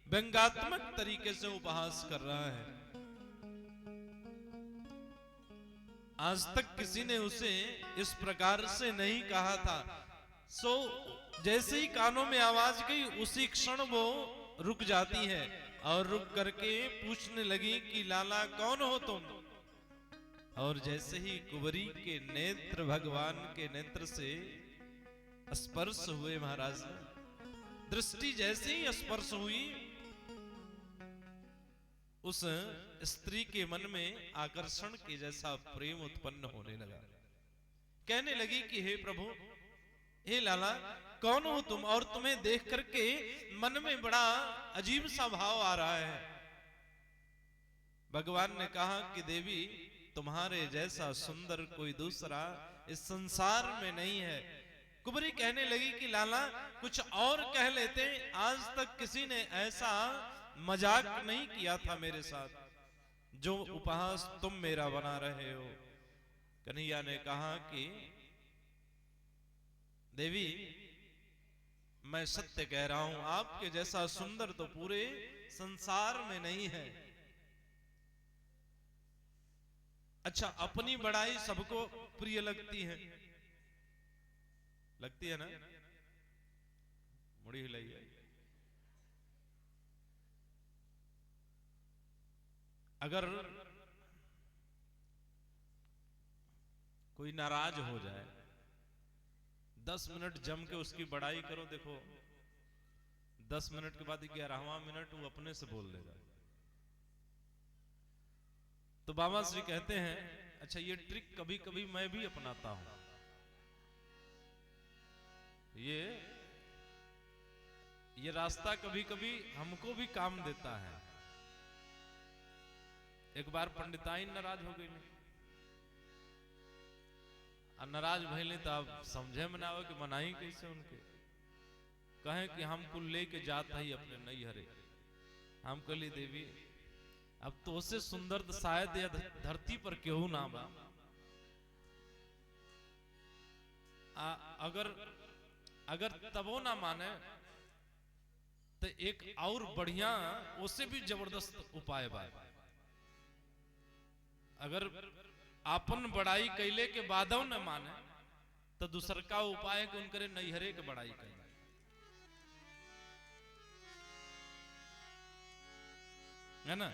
व्यंग्यात्मक तरीके से उपहास कर रहा है। आज तक किसी ने उसे इस प्रकार से नहीं कहा था। सो जैसे ही कानों में आवाज गई उसी क्षण वो रुक जाती है और रुक करके पूछने लगी कि लाला कौन हो तुम? और जैसे ही कुबरी के नेत्र भगवान के नेत्र से स्पर्श हुए, महाराज दृष्टि जैसे ही स्पर्श हुई, उस स्त्री के मन में आकर्षण के जैसा प्रेम उत्पन्न होने लगा। कहने लगी कि हे प्रभु, हे लाला, कौन हो तुम? और तुम्हें देख करके मन में बड़ा अजीब सा भाव आ रहा है। भगवान ने कहा कि देवी, तुम्हारे जैसा सुंदर कोई दूसरा इस संसार में नहीं है। कुबरी कहने लगी कि लाला कुछ और कह लेते, आज तक किसी ने ऐसा मजाक नहीं किया था मेरे साथ जो उपहास तुम मेरा बना रहे हो। कन्हैया ने कहा कि देवी, मैं सत्य कह रहा हूं, आपके जैसा सुंदर तो पूरे संसार में नहीं है। अच्छा, अपनी बड़ाई सबको प्रिय लगती है ना? मुड़ी हिलाइए। अगर कोई नाराज हो जाए, 10 मिनट जम के उसकी बड़ाई करो, देखो 10 मिनट के बाद 11वां मिनट वो अपने से बोल देगा। तो बाबा श्री कहते हैं, अच्छा ये ट्रिक कभी कभी मैं भी अपनाता हूं। ये रास्ता कभी कभी हमको भी काम देता है। एक बार पंडिताइन नाराज हो गई, नाराज भइले तो आप समझे में ना हो कि मनाई कैसे उनके। कहे कि हम कुल लेके जाता ही अपने नैहरे। हम कहली देवी, अब तो उससे सुंदर तो शायद या धरती पर केहू ना बा। अगर तबो ना माने तो एक और बढ़िया, उससे भी जबरदस्त उपाय बा। अगर आपन बड़ाई कैले के बादों न माने तो दूसर का उपाय के उनकरे नैहरे के बड़ाई कैले। है ना?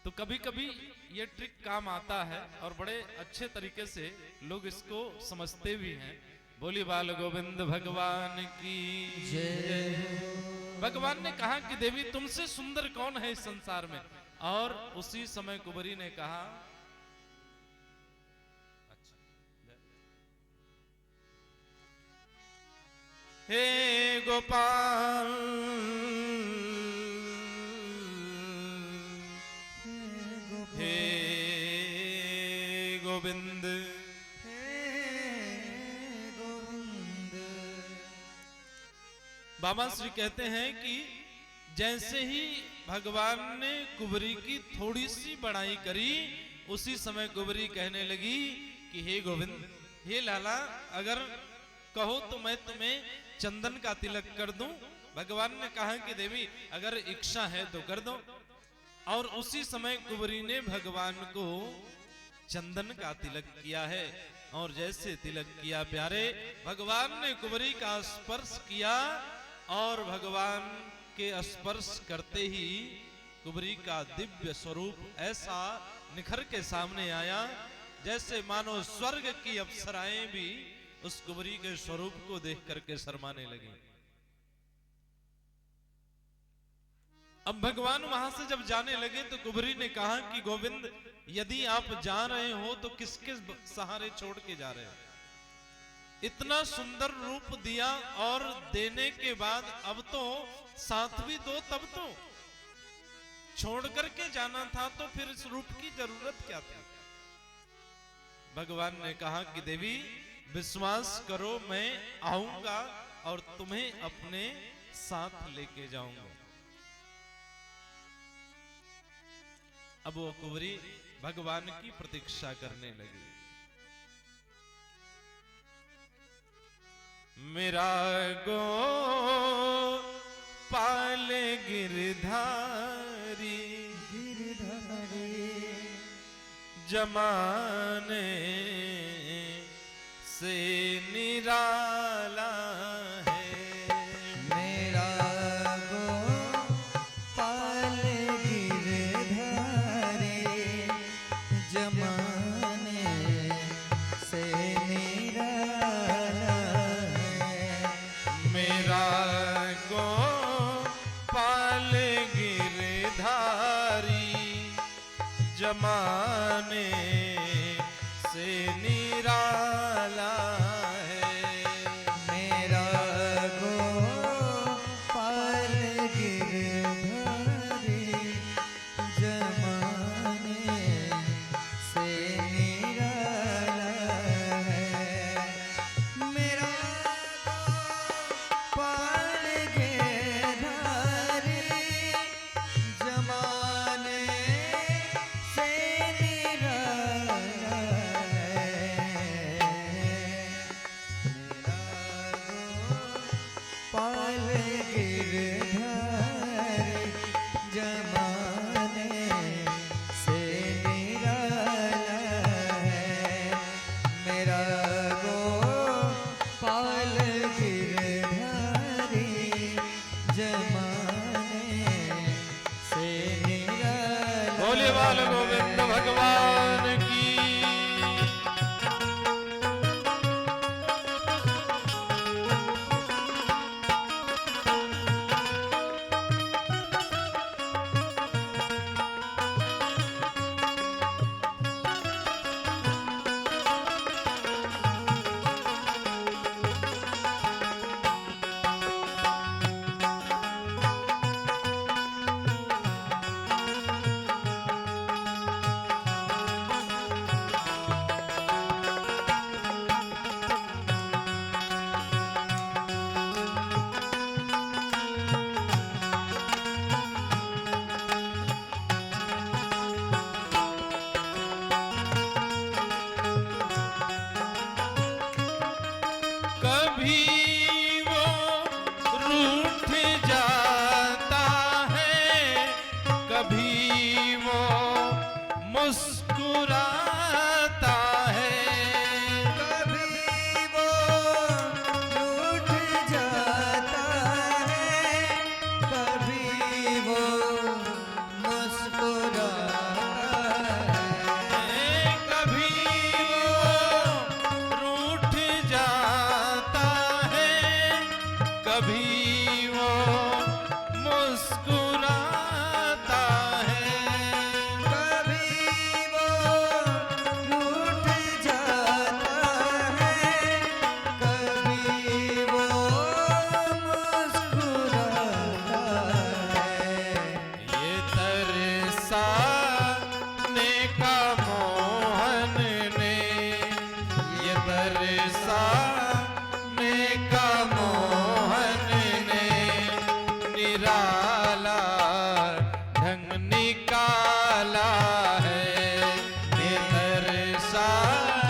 तो कभी कभी ये ट्रिक काम आता है और बड़े अच्छे तरीके से लोग इसको समझते भी हैं। बोली बाल गोविंद भगवान की जय। भगवान ने कहा कि देवी, तुमसे सुंदर कौन है इस संसार में? और उसी समय कुबरी ने कहा, हे गोपाल, हे गोविंद, बाबा श्री कहते हैं कि जैसे ही भगवान ने कुबरी की थोड़ी सी बड़ाई करी, उसी समय कुबरी कहने लगी कि हे गोविंद, हे लाला, अगर कहो तो मैं तुम्हें चंदन का तिलक कर दूं। भगवान ने कहा कि देवी, अगर इच्छा है तो कर दो। और उसी समय कुबरी ने भगवान को चंदन का तिलक किया है। और जैसे तिलक किया प्यारे, भगवान ने कुबरी का स्पर्श किया और भगवान के स्पर्श करते ही कुबरी का दिव्य स्वरूप ऐसा निखर के सामने आया, जैसे मानो स्वर्ग की अप्सराएं भी उस कुबरी के स्वरूप को देख करके शर्माने लगी। अब भगवान वहां से जब जाने लगे तो कुबरी ने कहा कि गोविंद, यदि आप जा रहे हो तो किसके सहारे छोड़ के जा रहे हो? इतना सुंदर रूप दिया और देने के बाद अब तो साथ भी दो, तब तो छोड़ करके जाना था, तो फिर इस रूप की जरूरत क्या थी? भगवान ने कहा कि देवी, विश्वास करो, मैं आऊंगा और तुम्हें अपने साथ लेके जाऊंगा। अब वो कुबरी भगवान की प्रतीक्षा करने लगी। मेरा गोपाल गिरधारी, जमाने से निराला है। मेरा गोपाल गिरधारी, जमाने से निराला है। मेरा गोपाल गिरधारी, जमाने से निराला है। कभी वो रूठ जाता है, कभी वो मुस्कुराता है, कभी वो रूठ जाता है, कभी वो मुस्कुराता है, कभी वो रूठ जाता है, कभी वो मुस्कुराता है, कभी वो रूठ जाता है, कभी वो मुस्कुराता है। ये तरसाने का मोहन ने, ये तरसाने का मोहन ने निराला ढंग निकाला है, ये तरसाने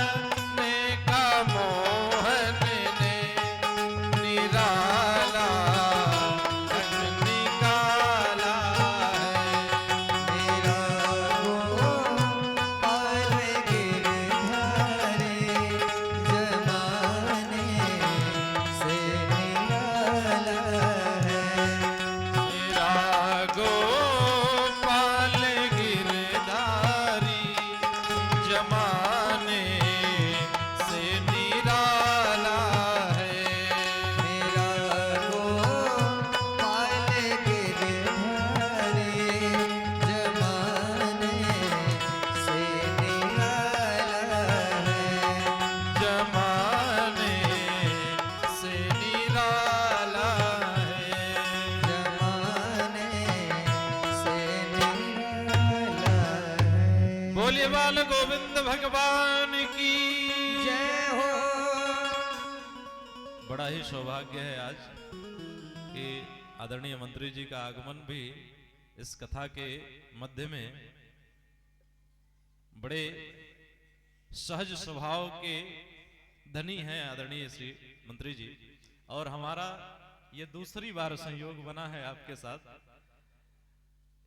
का मोहन ने निराला ढंग निकाला है। मेरा गोपाल गिरधारी जमाने से निराला है। मेरा गोपाल गिरधारी जमाने से निराला है। मेरा गोपाल गिरधारी जमाने से निराला है। जमाने से निराला है। जमाने से निराला है। बोलिए बाल गोविंद भगवान की जय हो। बड़ा ही सौभाग्य है आज कि आदरणीय मंत्री जी का आगमन भी इस कथा के मध्य में बड़े सहज स्वभाव के धनी हैं आदरणीय श्री मंत्री जी, और हमारा ये दूसरी बार संयोग बना है आपके साथ।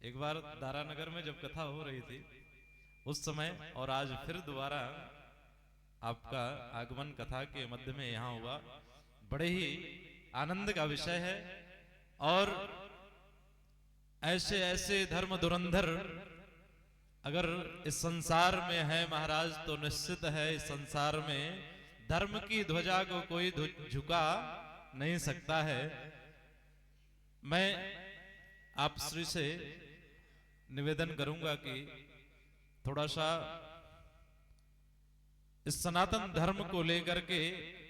एक बार दारानगर में जब कथा हो रही थी उस समय, और आज फिर दोबारा आपका आगमन कथा के मध्य में यहाँ हुआ। बड़े ही आनंद का विषय है, और ऐसे ऐसे धर्म धुरंधर अगर इस संसार में है महाराज, तो निश्चित है इस संसार में धर्म की ध्वजा को कोई झुका नहीं सकता है। मैं आप श्री से निवेदन करूंगा कि थोड़ा सा इस सनातन धर्म को लेकर के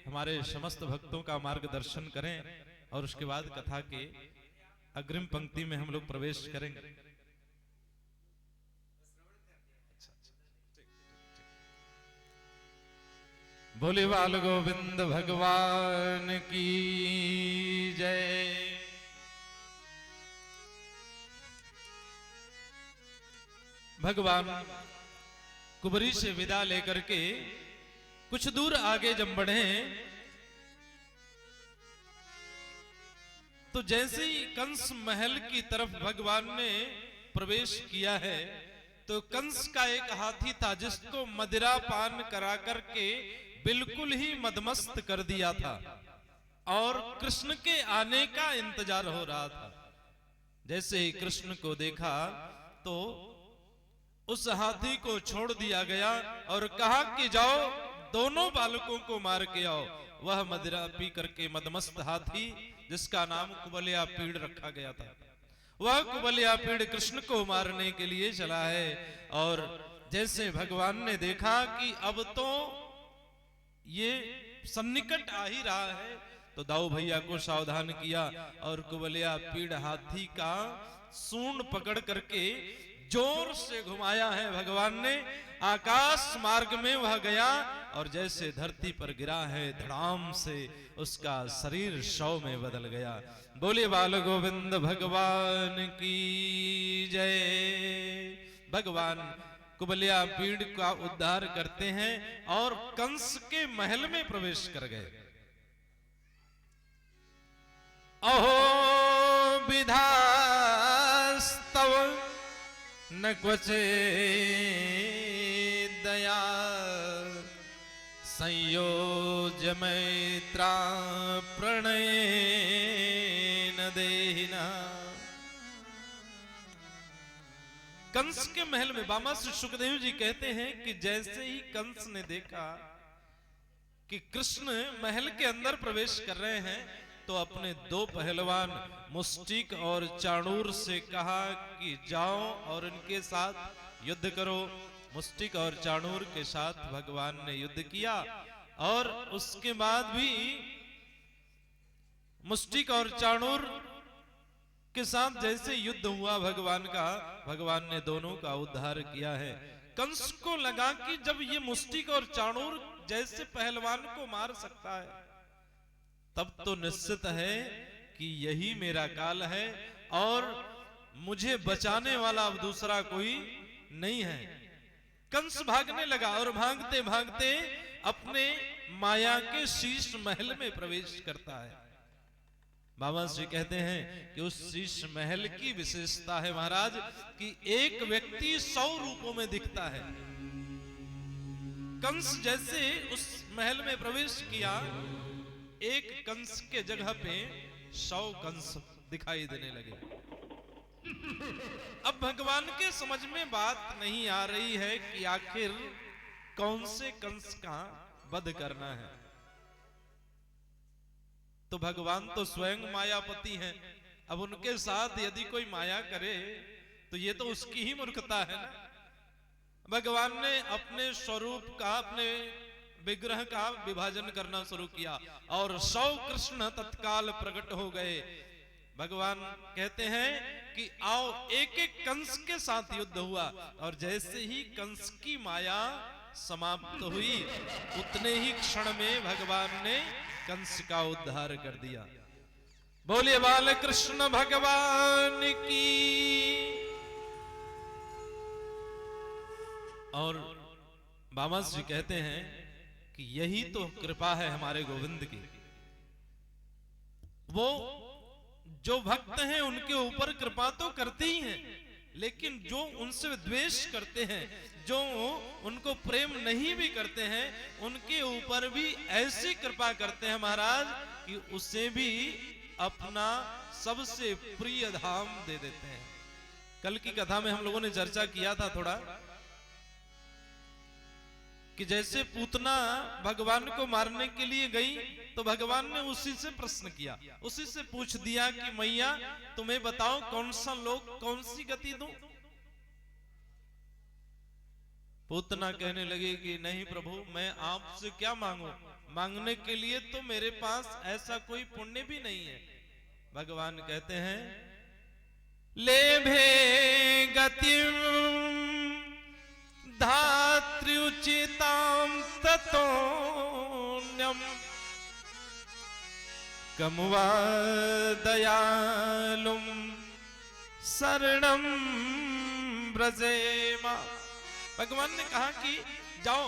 हमारे समस्त भक्तों का मार्गदर्शन करें, और उसके बाद कथा के अग्रिम पंक्ति में हम लोग प्रवेश करेंगे। बोले बाल गोविंद भगवान की जय। भगवान कुबरी से विदा लेकर के कुछ दूर आगे जब बढ़े, तो जैसे ही कंस महल की तरफ भगवान ने प्रवेश किया है, तो कंस का एक हाथी था जिसको मदिरा पान करा करके बिल्कुल ही मदमस्त कर दिया था, और कृष्ण के आने का इंतजार हो रहा था। जैसे ही कृष्ण को देखा तो उस हाथी को छोड़ दिया गया और कहा कि जाओ दोनों बालकों को मार के आओ। वह मदिरा पी करके मदमस्त हाथी, जिसका नाम कुबलिया पीड़ रखा गया था, वह कुबलिया पीड़ कृष्ण को मारने के लिए चला है। और जैसे भगवान ने देखा कि अब तो ये सन्निकट आ ही रहा है, तो दाऊ भैया को सावधान किया और कुबलिया पीड़ हाथी का सूंड पकड़ करके जोर से घुमाया है भगवान ने। आकाश मार्ग में वह गया और जैसे धरती पर गिरा है, धड़ाम से उसका शरीर शव में बदल गया। बोले बाल गोविंद भगवान की जय। भगवान कुबलिया पीड़ का उद्धार करते हैं और कंस के महल में प्रवेश कर गए। अहो विधास्तव न क्वचित् दया संयोज्य मैत्रा प्रणयेन देहिना। कंस के महल में बामा श्री सुखदेव जी कहते हैं कि जैसे ही कंस ने देखा कि कृष्ण महल के अंदर प्रवेश कर रहे हैं तो अपने दो पहलवान मुष्टिक और चाणूर से कहा कि जाओ और इनके साथ युद्ध करो। मुष्टिक और चाणूर के साथ भगवान ने युद्ध किया और उसके बाद भी मुष्टिक और चाणूर के साथ जैसे युद्ध हुआ भगवान का, भगवान ने दोनों का उद्धार किया है। कंस को लगा कि जब ये मुष्टिक और चाणूर जैसे पहलवान को मार सकता है तब तो निश्चित है कि यही मेरा काल है और मुझे बचाने वाला अब दूसरा कोई नहीं है। कंस भागने लगा और भागते भागते अपने माया के शीश महल में प्रवेश करता है। बाबा श्री कहते हैं कि उस शीश महल की विशेषता है महाराज कि एक व्यक्ति 100 रूपों में दिखता है। कंस जैसे उस महल में प्रवेश किया, एक कंस के जगह पे 100 कंस दिखाई देने लगे। अब भगवान के समझ में बात नहीं आ रही है कि आखिर कौन से कंस का वध करना है। तो भगवान तो स्वयं मायापति हैं, अब उनके साथ यदि कोई माया करे तो ये तो उसकी ही मूर्खता है ना। भगवान ने अपने स्वरूप का, अपने विग्रह का विभाजन करना शुरू किया और 100 कृष्ण तत्काल प्रकट हो गए। भगवान कहते हैं कि आओ, एक एक कंस के साथ युद्ध हुआ और जैसे ही कंस की माया समाप्त हुई उतने ही क्षण में भगवान ने कंस का उद्धार कर दिया। बोलिए बाल कृष्ण भगवान की। और बाबा जी कहते हैं कि यही तो कृपा है हमारे गोविंद की। वो जो भक्त हैं उनके ऊपर कृपा तो करते ही हैं, लेकिन जो उनसे द्वेष करते हैं, जो उनको प्रेम नहीं भी करते हैं, उनके ऊपर भी ऐसी कृपा करते हैं महाराज कि उसे भी अपना सबसे प्रिय धाम दे देते हैं। कल की कथा में हम लोगों ने चर्चा किया था थोड़ा कि जैसे पूतना भगवान को मारने के लिए गई तो भगवान ने उसी से प्रश्न किया, उसी से पूछ दिया कि मैया तुम्हें बताओ कौन सा लोक, कौन सी गति दूं। पूतना कहने लगी कि नहीं प्रभु, मैं आपसे क्या मांगू, मांगने के लिए तो मेरे पास ऐसा कोई पुण्य भी नहीं है। भगवान कहते हैं ले भे गतिम धात्र्युचितां ततोन्यम कमुवा दयालुम शरणं व्रजेमा। भगवान ने कहा कि जाओ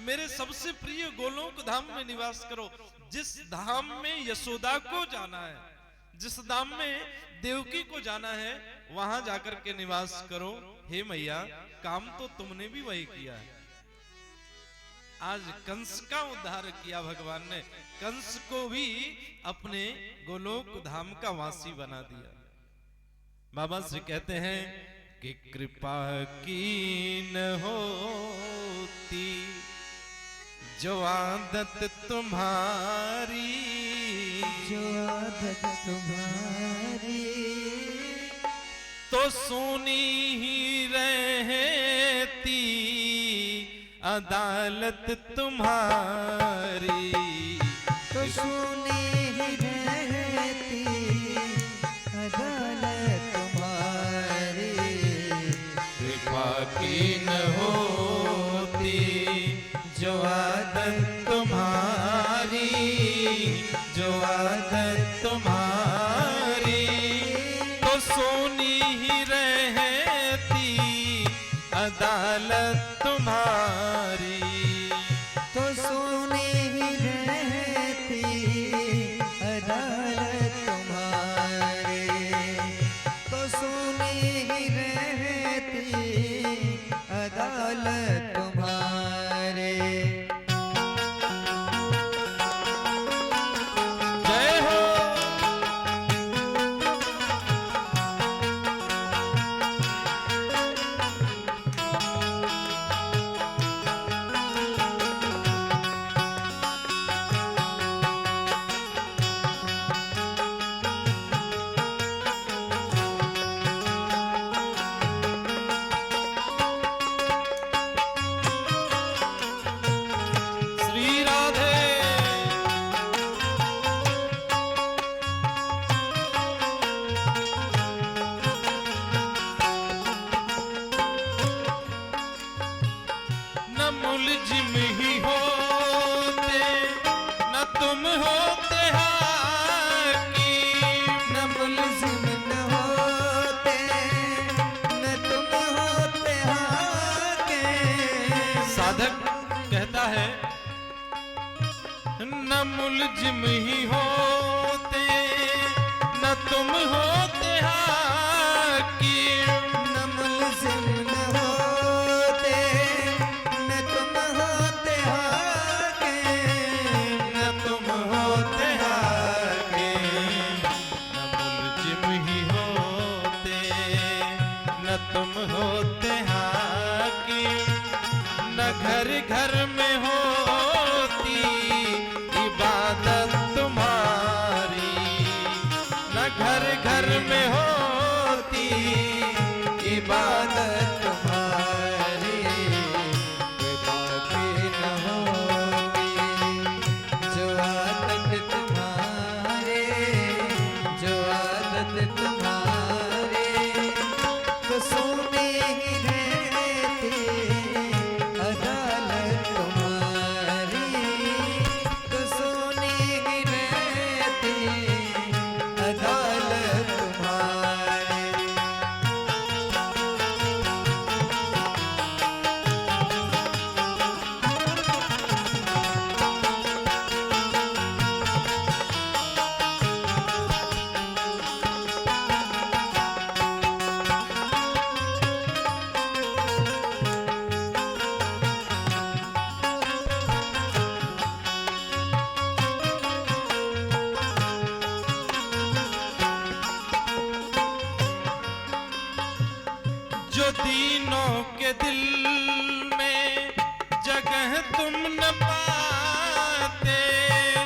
मेरे सबसे प्रिय गोलोक धाम में निवास करो। जिस धाम में यशोदा को जाना है, जिस धाम में देवकी को जाना है, वहां जाकर के निवास करो। हे मैया, काम तो तुमने भी वही किया है। आज कंस का उद्धार किया भगवान ने, कंस को भी अपने गोलोक धाम का वासी बना दिया। बाबा श्री कहते हैं कि कृपा की न होती जो आदत तुम्हारी, जो आदत तुम्हारी तो सुनी ही रहती अदालत तुम्हारी, तो सुनी ही रहती अदालत तुम्हारी। कृपा की न होती जो आदत तुम्हारी, जो आदत तुम्हारी तो सोनी ही रहती अदालत तुम्हारी, तो सुनी ही रहती अदालत मुलजिम ही होते न तुम होते हाकिम, न मुलजिम न होते न तुम होते हाकिम। साधक कहता है न मुलजिम ही होते न तुम होते हाकिम, न मुलजिम न होते न तुम होते हाकिम। न तुम होते हाकिम, न मुलजिम ही होते न तुम होते हाकिम, न घर घर में होती इबादत तुम्हारी, न घर घर में होती इबादत तुम्हारी कोई बाकी न होती। जो आदत तुम्हारे जो आदत तुम्हारे कसों में ही रहती अदालत तुम्हारी, कसों में ही रहती अदालत तुम्हारी। जो दीनों के दिल में जगह तुम न पाते,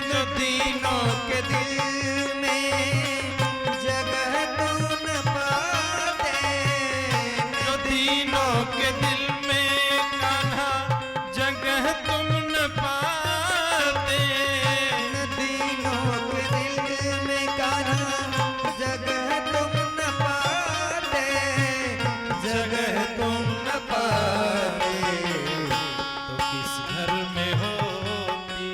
जो दीनों के दिल में जगह तुम न पाते। जो दीनों के दिल में कान्हा जगह तुम न पाते, दीनों के दिल में कान्हा जगह तुम न पाते। जगह तुम न पाते। तो किस घर में होती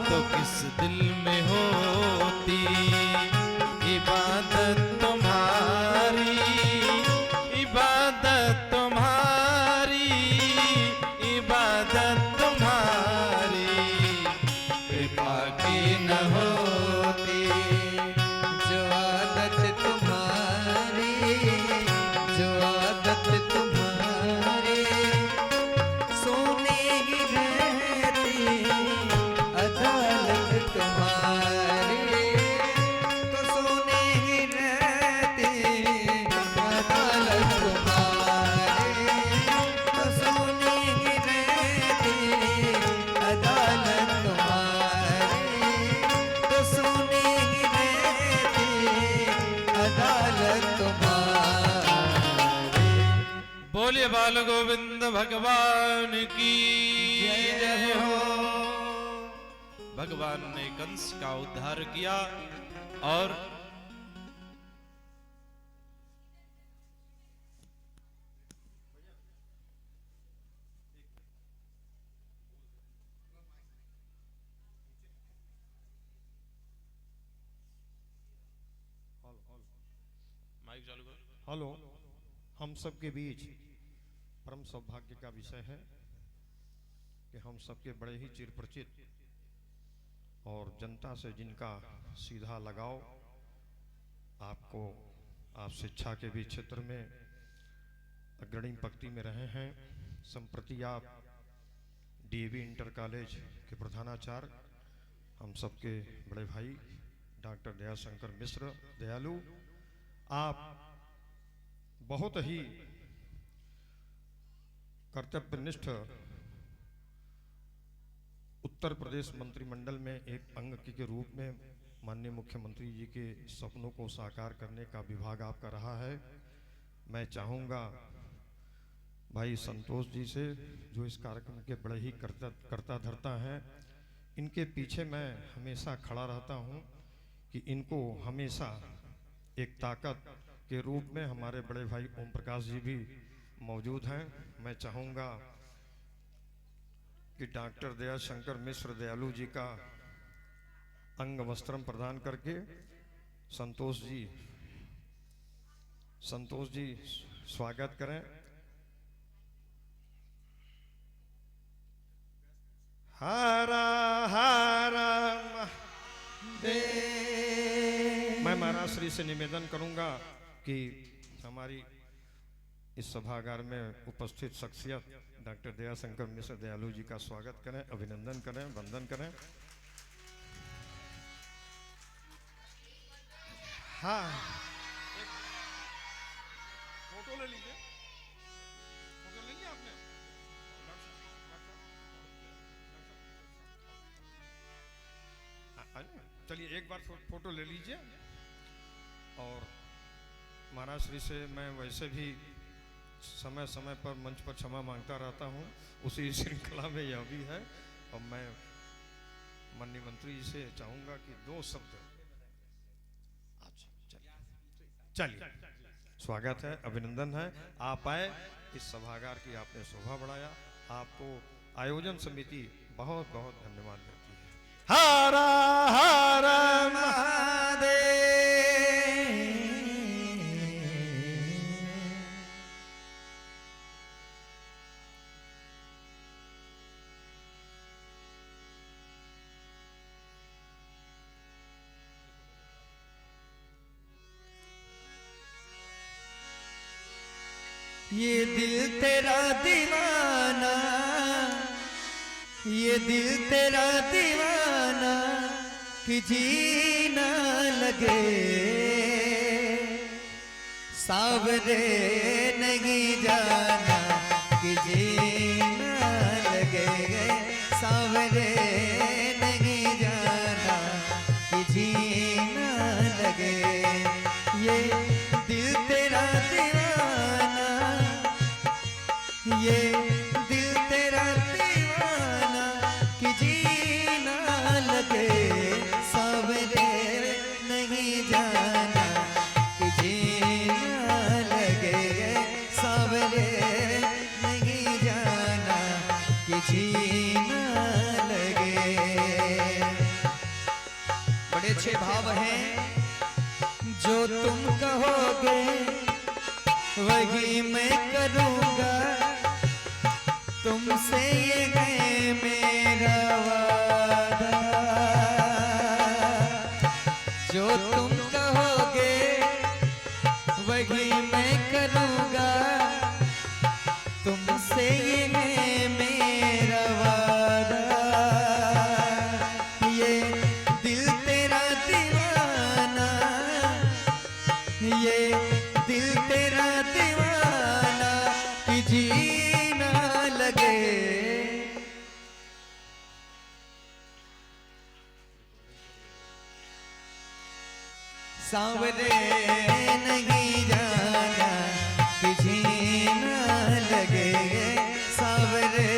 तो किस दिल में होती इबादत तुम्हारी, इबादत तुम्हारी, इबादत तुम्हारी कृपा की न होती। जो आदत तुम्हारी जो आदत तुम्हारी सोने ही रहती अदालत तुम्हारी, तो सोने ही रहती अदालत तुम्हारी, तो सोने ही रहती अदालत तुम्हारी, तो सोने ही रहती अदालत तुम्हारी। बोलिए बाल गोविंद भगवान की जय हो। भगवान ने कंस का उद्धार किया और माइक चालू करो। हेलो, हम सबके बीच परम सौभाग्य का विषय है कि हम सबके बड़े ही चिरपरिचित और जनता से जिनका सीधा लगाव आपको आप शिक्षा के भी क्षेत्र में अग्रणी पंक्ति में रहे हैं। संप्रति आप डीएवी इंटर कॉलेज के प्रधानाचार्य हम सबके बड़े भाई डॉक्टर दयाशंकर मिश्र दयालु, आप बहुत ही कर्तव्यनिष्ठ उत्तर प्रदेश मंत्रिमंडल में एक अंग के रूप में माननीय मुख्यमंत्री जी के सपनों को साकार करने का विभाग आपका रहा है। मैं चाहूँगा भाई संतोष जी से, जो इस कार्यक्रम के बड़े ही करता धरता हैं, इनके पीछे मैं हमेशा खड़ा रहता हूँ कि इनको हमेशा एक ताकत के रूप में हमारे बड़े भाई ओम प्रकाश जी भी मौजूद हैं। मैं चाहूँगा कि डॉक्टर दया शंकर मिश्र दयालु जी का अंग वस्त्रम प्रदान करके संतोष जी स्वागत करें। हरा हरा मैं महाराज श्री से निवेदन करूंगा कि हमारी इस सभागार में उपस्थित शख्सियत डॉक्टर दया शंकर मिश्र दयालु जी का स्वागत करें, अभिनंदन करें, वंदन करें। हाँ, फोटो ले लीजिए, फोटो ले लिया आपने? चलिए एक बार फोटो ले लीजिए। और महाराज श्री से मैं वैसे भी समय समय पर मंच पर क्षमा मांगता रहता हूँ, उसी श्रृंखला में यह भी है। और मैं माननीय मंत्री जी से चाहूंगा कि 2 शब्द। चलिए स्वागत है, अभिनंदन है, आप आए, इस सभागार की आपने शोभा बढ़ाया, आपको आयोजन समिति बहुत बहुत धन्यवाद देती है। हर हर महादेव। ये दिल तेरा दीवाना, ये दिल तेरा दीवाना कि जीना लगे, सावरे नहीं जाना कि जीना लगे, सावरे नहीं जाना कि जीना लगे। ये दिल तेरा दीवाना, ये दिल तेरा दीवाना कि जीना लगे, सावरे नहीं जाना कि जीना लगे, सावरे नहीं जाना कि जीना लगे। बड़े अच्छे भाव हैं, जो तुम कहोगे वही मैं करूँगा, तुमसे ये है मेरा वादा। जो तुम कहोगे वही मैं करूँगा, तुमसे ये है मेरा वादा। ये दिल तेरा दीवाना, ये दिल तेरा दीवाना कि जीना लगे। सावरे नहीं जाना कि जीना लगे, सावरे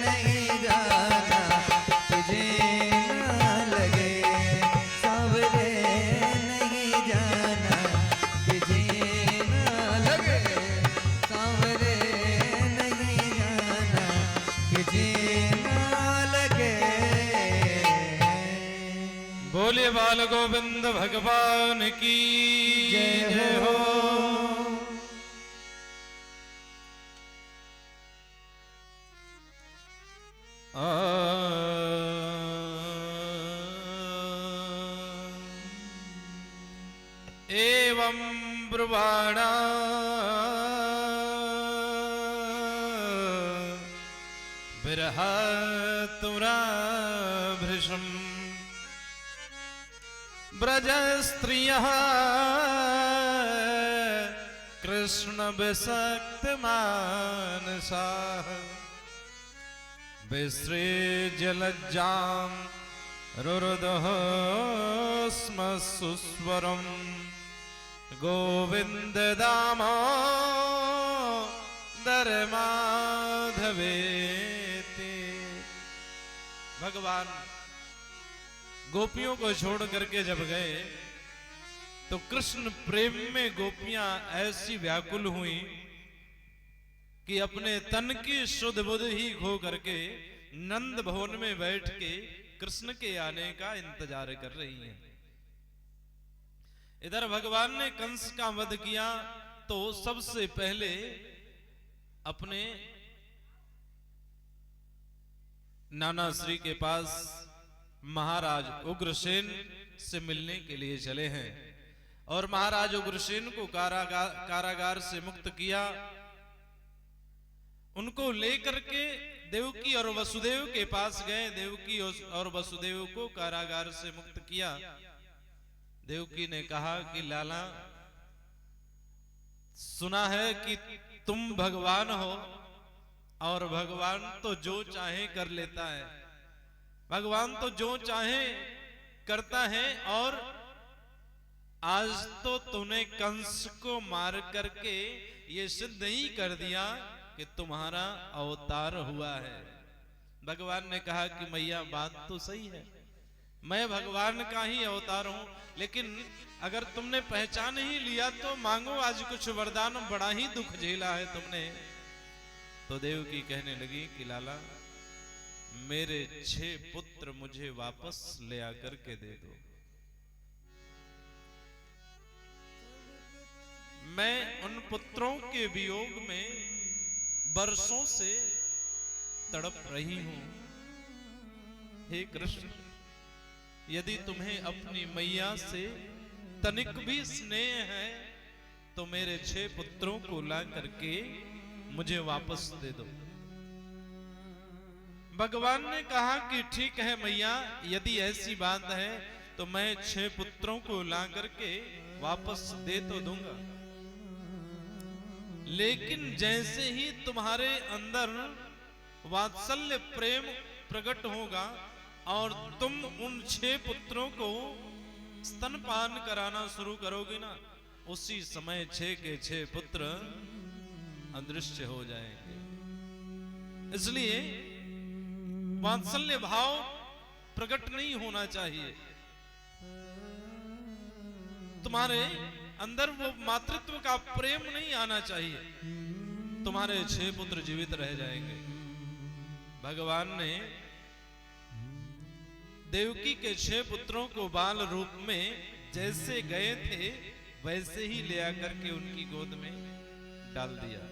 नहीं जाना कि जीना लगे, सावरे नहीं जाना कि जीना लगे, सावरे नहीं जाना कि जीना लगे। बोलिए बाल गोविंद भगवान की जय हो। एवं ब्रुवाणा विरहतुरा भृशम् ब्रज स्त्रियः कृष्ण विसक्त मानसाः विसृज्य लज्जां रुरुदुः स्म सुस्वरम् गोविंद दामोदर माधवेति। भगवान गोपियों को छोड़ करके जब गए तो कृष्ण प्रेम में गोपियां ऐसी व्याकुल हुई कि अपने तन की शुद्ध बुद्ध ही खो करके नंद भवन में बैठ के कृष्ण के आने का इंतजार कर रही हैं। इधर भगवान ने कंस का वध किया तो सबसे पहले अपने नाना श्री के पास महाराज उग्रसेन से मिलने के लिए चले हैं और महाराज उग्रसेन को कारागार से मुक्त किया। उनको लेकर के देवकी और वसुदेव के पास गए। देवकी और वसुदेव को कारागार से मुक्त किया। देवकी ने कहा कि लाला, सुना है कि तुम भगवान हो और भगवान तो जो चाहे कर लेता है। भगवान तो जो चाहे करता है और आज तो तूने कंस को मार करके ये सिद्ध ही कर दिया कि तुम्हारा अवतार हुआ है। भगवान ने कहा कि मैया बात तो सही है, मैं भगवान का ही अवतार हूं, लेकिन अगर तुमने पहचान ही लिया तो मांगो आज कुछ वरदान, बड़ा ही दुख झेला है तुमने। तो देवकी कहने लगी कि लाला, मेरे 6 पुत्र मुझे वापस ले आकर के दे दो। मैं उन पुत्रों के वियोग में बरसों से तड़प रही हूं। हे कृष्ण, यदि तुम्हें अपनी मैया से तनिक भी स्नेह है तो मेरे 6 पुत्रों को ला करके मुझे वापस दे दो। भगवान ने कहा कि ठीक है मैया, यदि ऐसी बात है तो मैं 6 पुत्रों को ला करके वापस दे तो दूंगा, लेकिन जैसे ही तुम्हारे अंदर वात्सल्य प्रेम प्रकट होगा और तुम उन 6 पुत्रों को स्तनपान कराना शुरू करोगे ना, उसी समय 6 के 6 पुत्र अदृश्य हो जाएंगे। इसलिए वात्सल्य भाव प्रकट नहीं होना चाहिए। तुम्हारे अंदर वो मातृत्व का प्रेम नहीं आना चाहिए, तुम्हारे 6 पुत्र जीवित रह जाएंगे। भगवान ने देवकी के 6 पुत्रों को बाल रूप में जैसे गए थे वैसे ही ले आकर के उनकी गोद में डाल दिया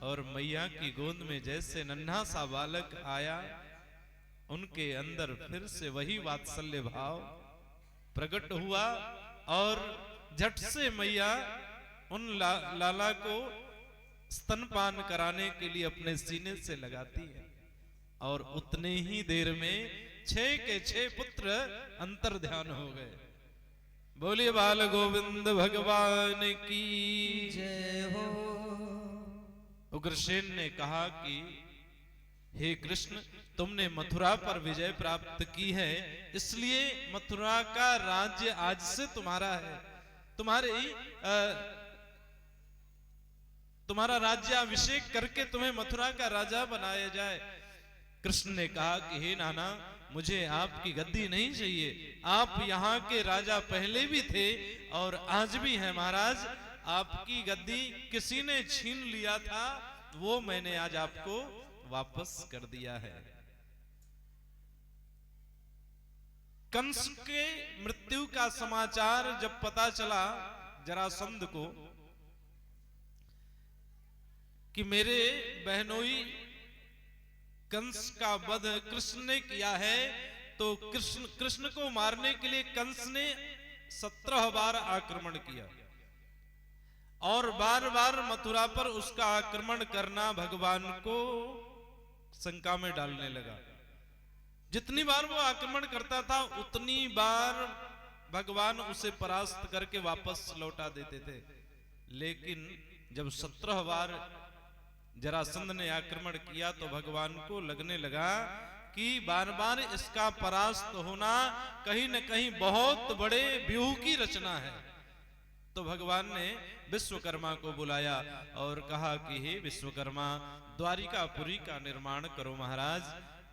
और मैया की गोद में जैसे नन्हा सा बालक आया, उनके अंदर फिर से वही वात्सल्य भाव प्रकट हुआ और झट से मैया उन लाला को स्तनपान कराने के लिए अपने सीने से लगाती है और उतने ही देर में 6 के 6 पुत्र अंतर ध्यान हो गए। बोलिए बाल गोविंद भगवान की जय हो। उग्रसेन ने कहा कि हे कृष्ण, तुमने मथुरा पर विजय प्राप्त की है, इसलिए मथुरा का राज्य आज से तुम्हारा है। तुम्हारा राज्याभिषेक करके तुम्हें मथुरा का राजा बनाया जाए। कृष्ण ने कहा कि हे नाना, मुझे आपकी गद्दी नहीं चाहिए। आप यहाँ के राजा पहले भी थे और आज भी है महाराज। आपकी गद्दी किसी ने छीन लिया था, वो मैंने आज आपको वापस कर दिया है। कंस के मृत्यु का समाचार जब पता चला जरासंध को कि मेरे बहनोई कंस का वध कृष्ण ने किया है, तो कृष्ण को मारने के लिए कंस ने 17 बार आक्रमण किया और बार बार मथुरा पर उसका आक्रमण करना भगवान को शंका में डालने लगा। जितनी बार वो आक्रमण करता था उतनी बार भगवान उसे परास्त करके वापस लौटा देते थे, लेकिन जब 17 बार जरासंध ने आक्रमण किया तो भगवान को लगने लगा कि बार बार इसका परास्त होना कहीं न कहीं बहुत बड़े व्यूह की रचना है। तो भगवान ने विश्वकर्मा को बुलाया और कहा कि हे विश्वकर्मा, द्वारिकापुरी का निर्माण करो महाराज,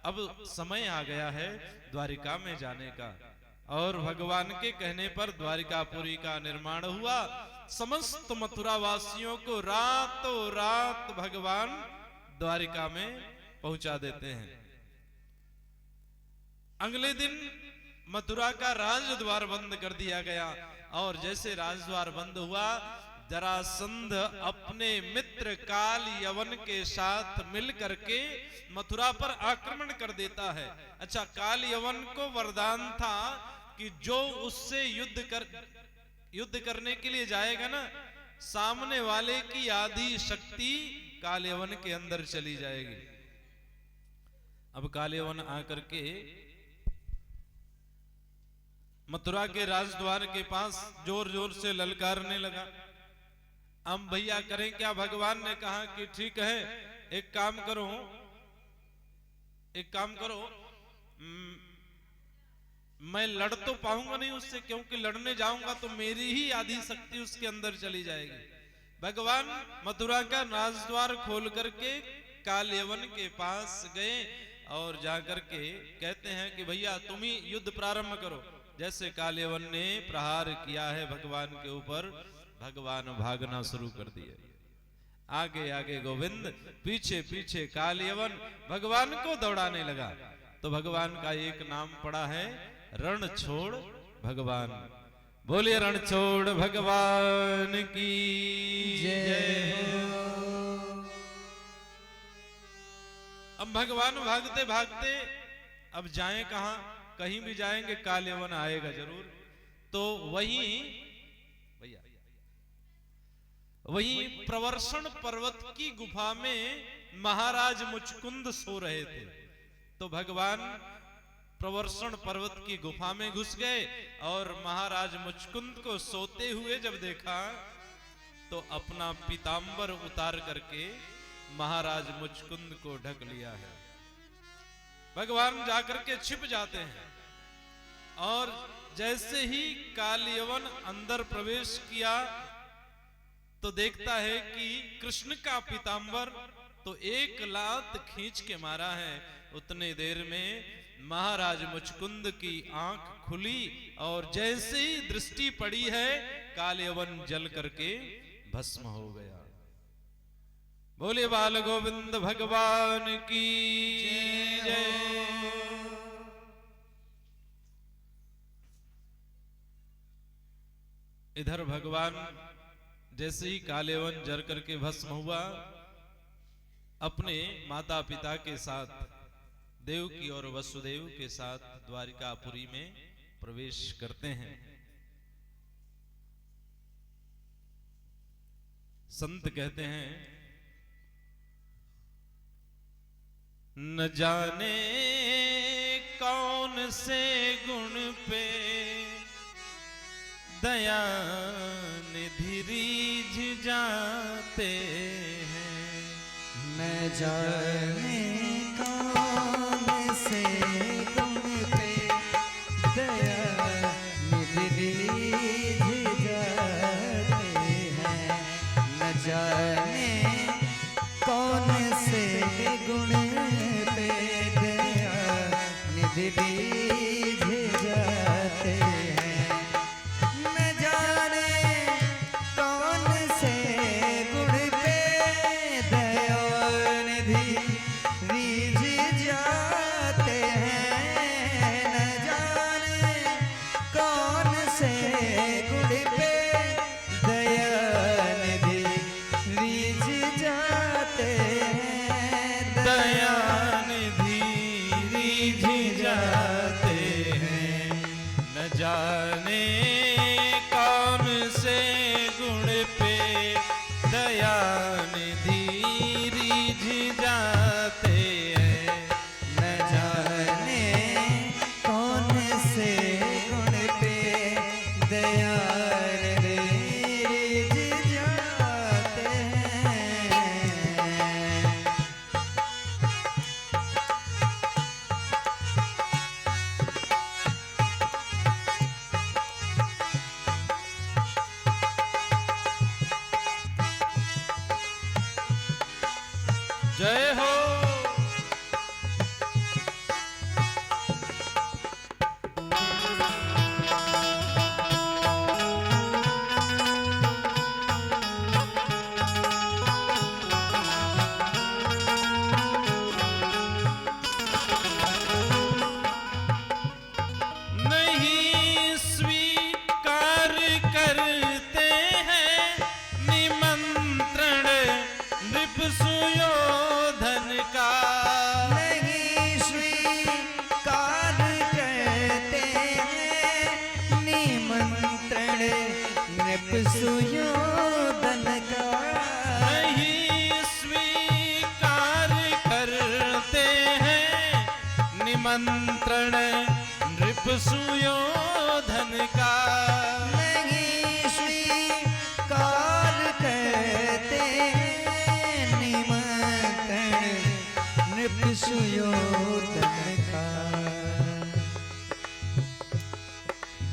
अब समय आ गया है द्वारिका में जाने का। और भगवान के कहने पर द्वारिकापुरी का निर्माण हुआ। समस्त मथुरा वासियों को रातों रात भगवान द्वारिका में पहुंचा देते हैं। अगले दिन मथुरा का राजद्वार बंद कर दिया गया और जैसे राजद्वार बंद हुआ, जरासंध अपने मित्र काल यवन के साथ मिल करके मथुरा पर आक्रमण कर देता है। अच्छा, काल यवन को वरदान था कि जो उससे युद्ध करने के लिए जाएगा ना, सामने वाले की आधी शक्ति काल यवन के अंदर चली जाएगी। अब काल यवन आकर के मथुरा के राजद्वार के पास जोर जोर से ललकारने लगा। हम भैया करें क्या? भगवान ने कहा कि ठीक है, एक काम करो, मैं लड़ तो पाऊंगा नहीं उससे, क्योंकि लड़ने जाऊंगा तो मेरी ही आधी शक्ति उसके अंदर चली जाएगी। भगवान मथुरा का राजद्वार खोल करके काल यवन के पास गए और जाकर के कहते हैं कि भैया तुम ही युद्ध प्रारंभ करो। जैसे काल यवन ने प्रहार किया है भगवान के ऊपर, भगवान भागना शुरू कर दिए। आगे आगे गोविंद, पीछे पीछे काल यवन भगवान को दौड़ाने लगा। तो भगवान का एक नाम पड़ा है रणछोड़ भगवान। बोलिए रणछोड़ भगवान की जय। अब भगवान भागते भागते अब जाएं कहां? कहीं भी जाएंगे काल यवन आएगा जरूर। तो वहीं प्रवर्षण पर्वत की गुफा में महाराज मुचकुंद सो रहे थे। तो भगवान प्रवर्षण पर्वत की गुफा में घुस गए और महाराज मुचकुंद को सोते हुए जब देखा तो अपना पीतांबर उतार करके महाराज मुचकुंद को ढक लिया है। भगवान जाकर के छिप जाते हैं और जैसे ही काल यवन अंदर प्रवेश किया तो देखता है कि कृष्ण का पीतांबर तो एक लात खींच के मारा है। उतने देर में महाराज मुचकुंद की आंख खुली और जैसे ही दृष्टि पड़ी है काल यवन जल करके भस्म हो गया। बोले बाल गोविंद भगवान की जय। इधर भगवान जैसे ही काल यवन जल करके भस्म हुआ, अपने माता पिता के साथ देवकी और वसुदेव के साथ द्वारिकापुरी में प्रवेश करते हैं। संत कहते हैं, न जाने कौन से गुण पे दया निधि रीझ जाते हैं। न जाने कौन से गुण पे दया निधि रीझ जाते हैं। न जाने कौन से गुण पे दया निधि रीझ जाते हैं। न जाने कौन से गुण पे दया निधि निमंत्रण नृप सुयोधन का नहीं स्वीकार करते निमंत्रण नृप सुयोधन का।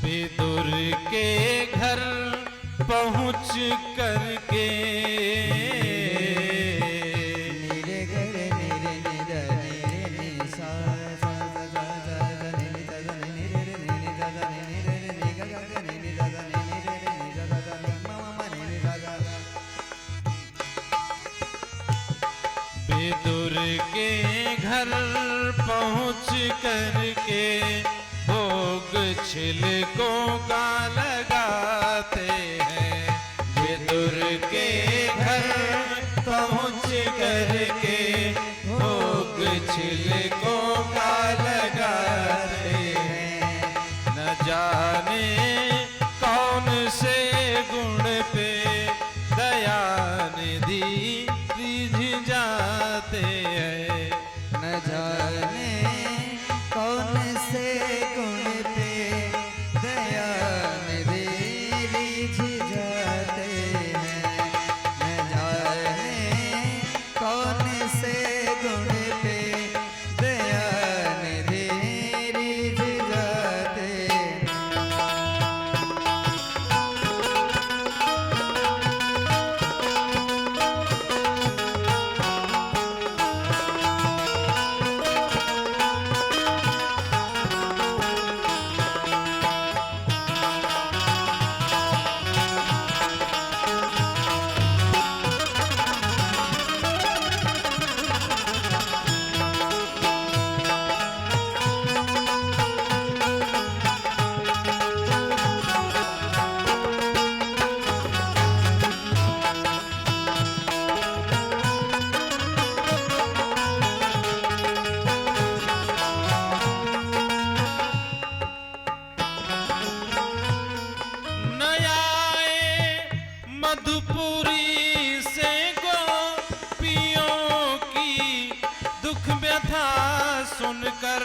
विदुर के घर पहुँच करके विदुर के घर पहुँच करके भोग छिलकों का लगाते हैं। विदुर के घर पहुँच करके भोग छिलकों का लगाते हैं। न जाने कौन से गुण पे दया निधि रिझ जाते हैं। न जाने कौन से गुण पे दया निधि रिझ जाते हैं। न जाने कौन से गुण पे दया निधि रिझ जाते हैं। मधुपुरी से गोपियों की दुख व्यथा सुनकर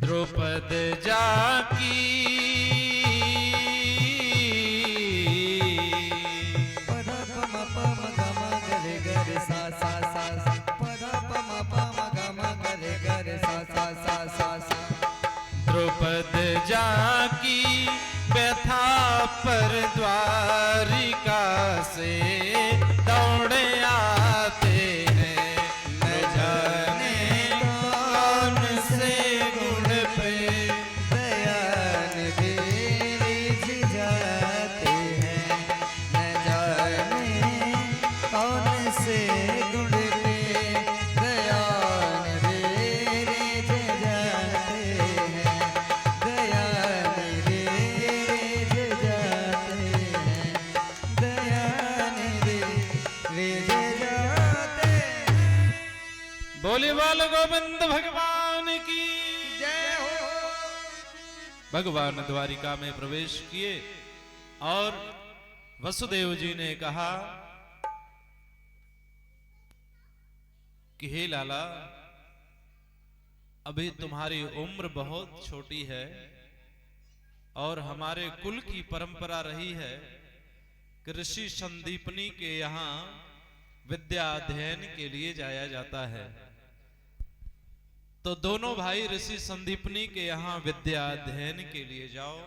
द्रौपद जाकी द्रौपद जाकी व्यथा पर द्वारिका से दौड़े आते हैं। न जाने कौन से गुण पे दया निधि रिझ जाते हैं। न जाने कौन से गुण पे दया निधि रिझ जाते हैं। दया निधि रिझ जाते हैं। दया निधि रिझ जाते हैं। बोली बाल गोविंद भगवान की जय हो। भगवान द्वारिका में प्रवेश किए और वसुदेव जी ने कहा कि हे लाला, अभी तुम्हारी उम्र बहुत छोटी है और हमारे कुल की परंपरा रही है कि ऋषि संदीपनी के यहाँ विद्या अध्ययन के लिए जाया जाता है। तो दोनों भाई ऋषि संदीपनी के यहाँ विद्या अध्ययन के लिए जाओ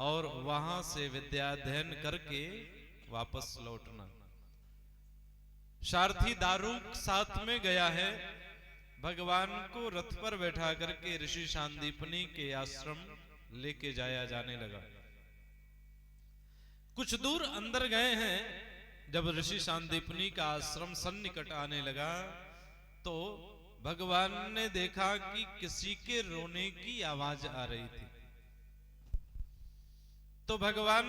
और वहां से विद्या अध्ययन करके वापस लौटना। सारथी दारूक साथ में गया है। भगवान को रथ पर बैठा करके ऋषि संदीपनी के आश्रम लेके जाने लगा। कुछ दूर अंदर गए हैं, जब ऋषि संदीपनी का आश्रम सन्निकट आने लगा तो भगवान ने देखा कि किसी के रोने की आवाज आ रही थी। तो भगवान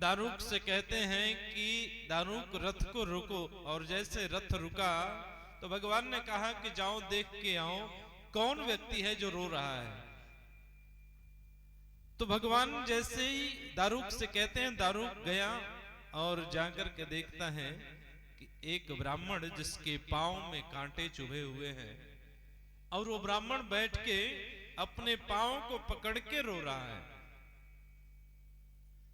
दारूक से कहते हैं कि दारूक रथ को रोको, और जैसे रथ रुका तो भगवान ने कहा कि जाओ देख के आओ कौन व्यक्ति है जो रो रहा है। तो भगवान जैसे ही दारूक से कहते हैं, दारूक गया और जाकर के देखता है कि एक ब्राह्मण जिसके पांव में कांटे चुभे हुए हैं, और वो ब्राह्मण बैठ के अपने पांव को पकड़ के रो रहा है।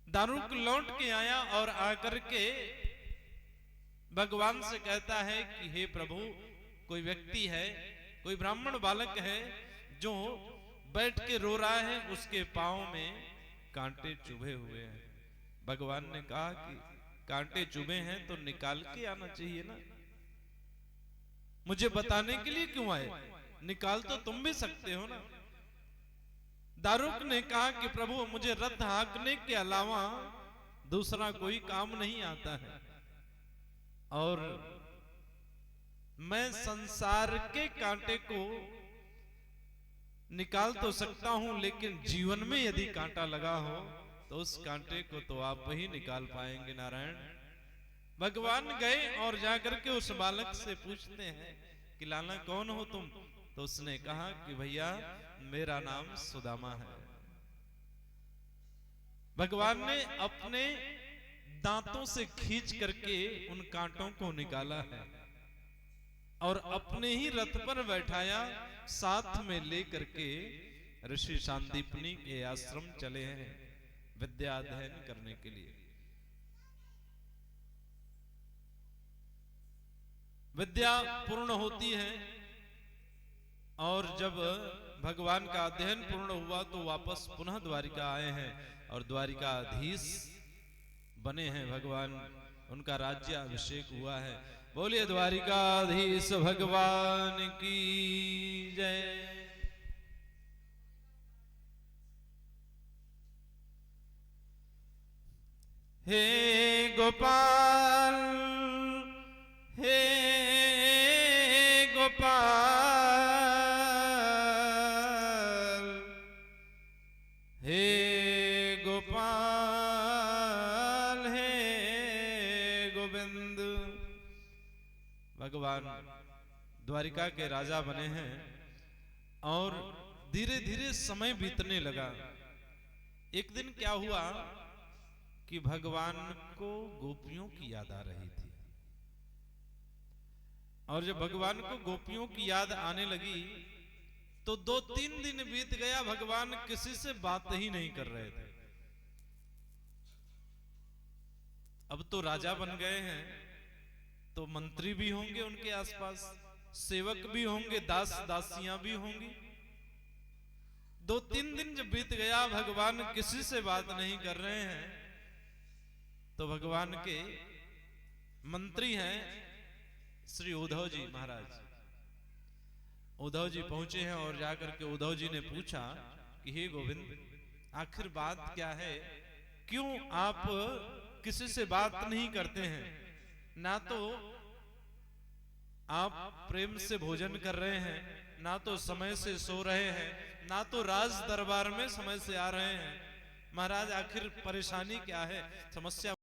दारूक लौट के आया और आकर के भगवान से कहता है कि हे प्रभु, कोई व्यक्ति है, कोई ब्राह्मण बालक है जो बैठ के रो रहा है, उसके पांव में कांटे चुभे हुए हैं। भगवान ने कहा कि कांटे चुभे हैं तो निकाल के आना चाहिए ना, मुझे बताने के लिए क्यों आए? निकाल तो तुम भी सकते हो ना। दारूक ने कहा कि प्रभु, मुझे रथ हाँकने के अलावा दूसरा कोई काम नहीं आता है, और मैं संसार के कांटे को निकाल तो सकता हूं, लेकिन जीवन में यदि कांटा लगा हो तो उस कांटे को तो आप ही निकाल पाएंगे नारायण। भगवान गए और जाकर के उस बालक से पूछते हैं कि लाला कौन हो तुम? तो उसने कहा कि भैया मेरा नाम सुदामा है। भगवान ने अपने दांतों से खींच करके उन कांटों को निकाला है और अपने ही रथ पर बैठाया, साथ में लेकर के ऋषि संदीपनी के आश्रम चले हैं विद्या अध्ययन करने के लिए। विद्या पूर्ण होती है और जब भगवान का अध्ययन पूर्ण हुआ तो वापस पुनः द्वारिका आए हैं और द्वारिकाधीश बने हैं भगवान, उनका राज्याभिषेक हुआ है। बोलिए द्वारिकाधीश भगवान की जय। हे गोपाल, हे गोपाल, हे गोपाल, हे गोविंद। भगवान द्वारिका के राजा बने हैं और धीरे धीरे समय बीतने लगा। एक दिन क्या हुआ कि भगवान को गोपियों की याद आ रही थी, और जब भगवान को गोपियों की याद आने लगी तो 2-3 दिन बीत गया, भगवान किसी से बात ही नहीं कर रहे थे। अब तो राजा बन गए हैं तो मंत्री भी होंगे उनके आसपास, सेवक भी होंगे, दास दासियां भी होंगी। 2-3 दिन जब बीत गया, भगवान किसी से बात नहीं कर रहे हैं, तो भगवान के मंत्री हैं श्री उद्धव जी महाराज। उद्धव जी पहुंचे हैं और जाकर के उद्धव जी ने पूछा कि हे गोविंद, आखिर बात क्या है? क्यों आप किसी से बात नहीं करते हैं? ना तो आप प्रेम से भोजन कर रहे हैं, ना तो समय से सो रहे हैं, ना तो राज दरबार में समय से आ रहे हैं। महाराज आखिर परेशानी क्या है, समस्या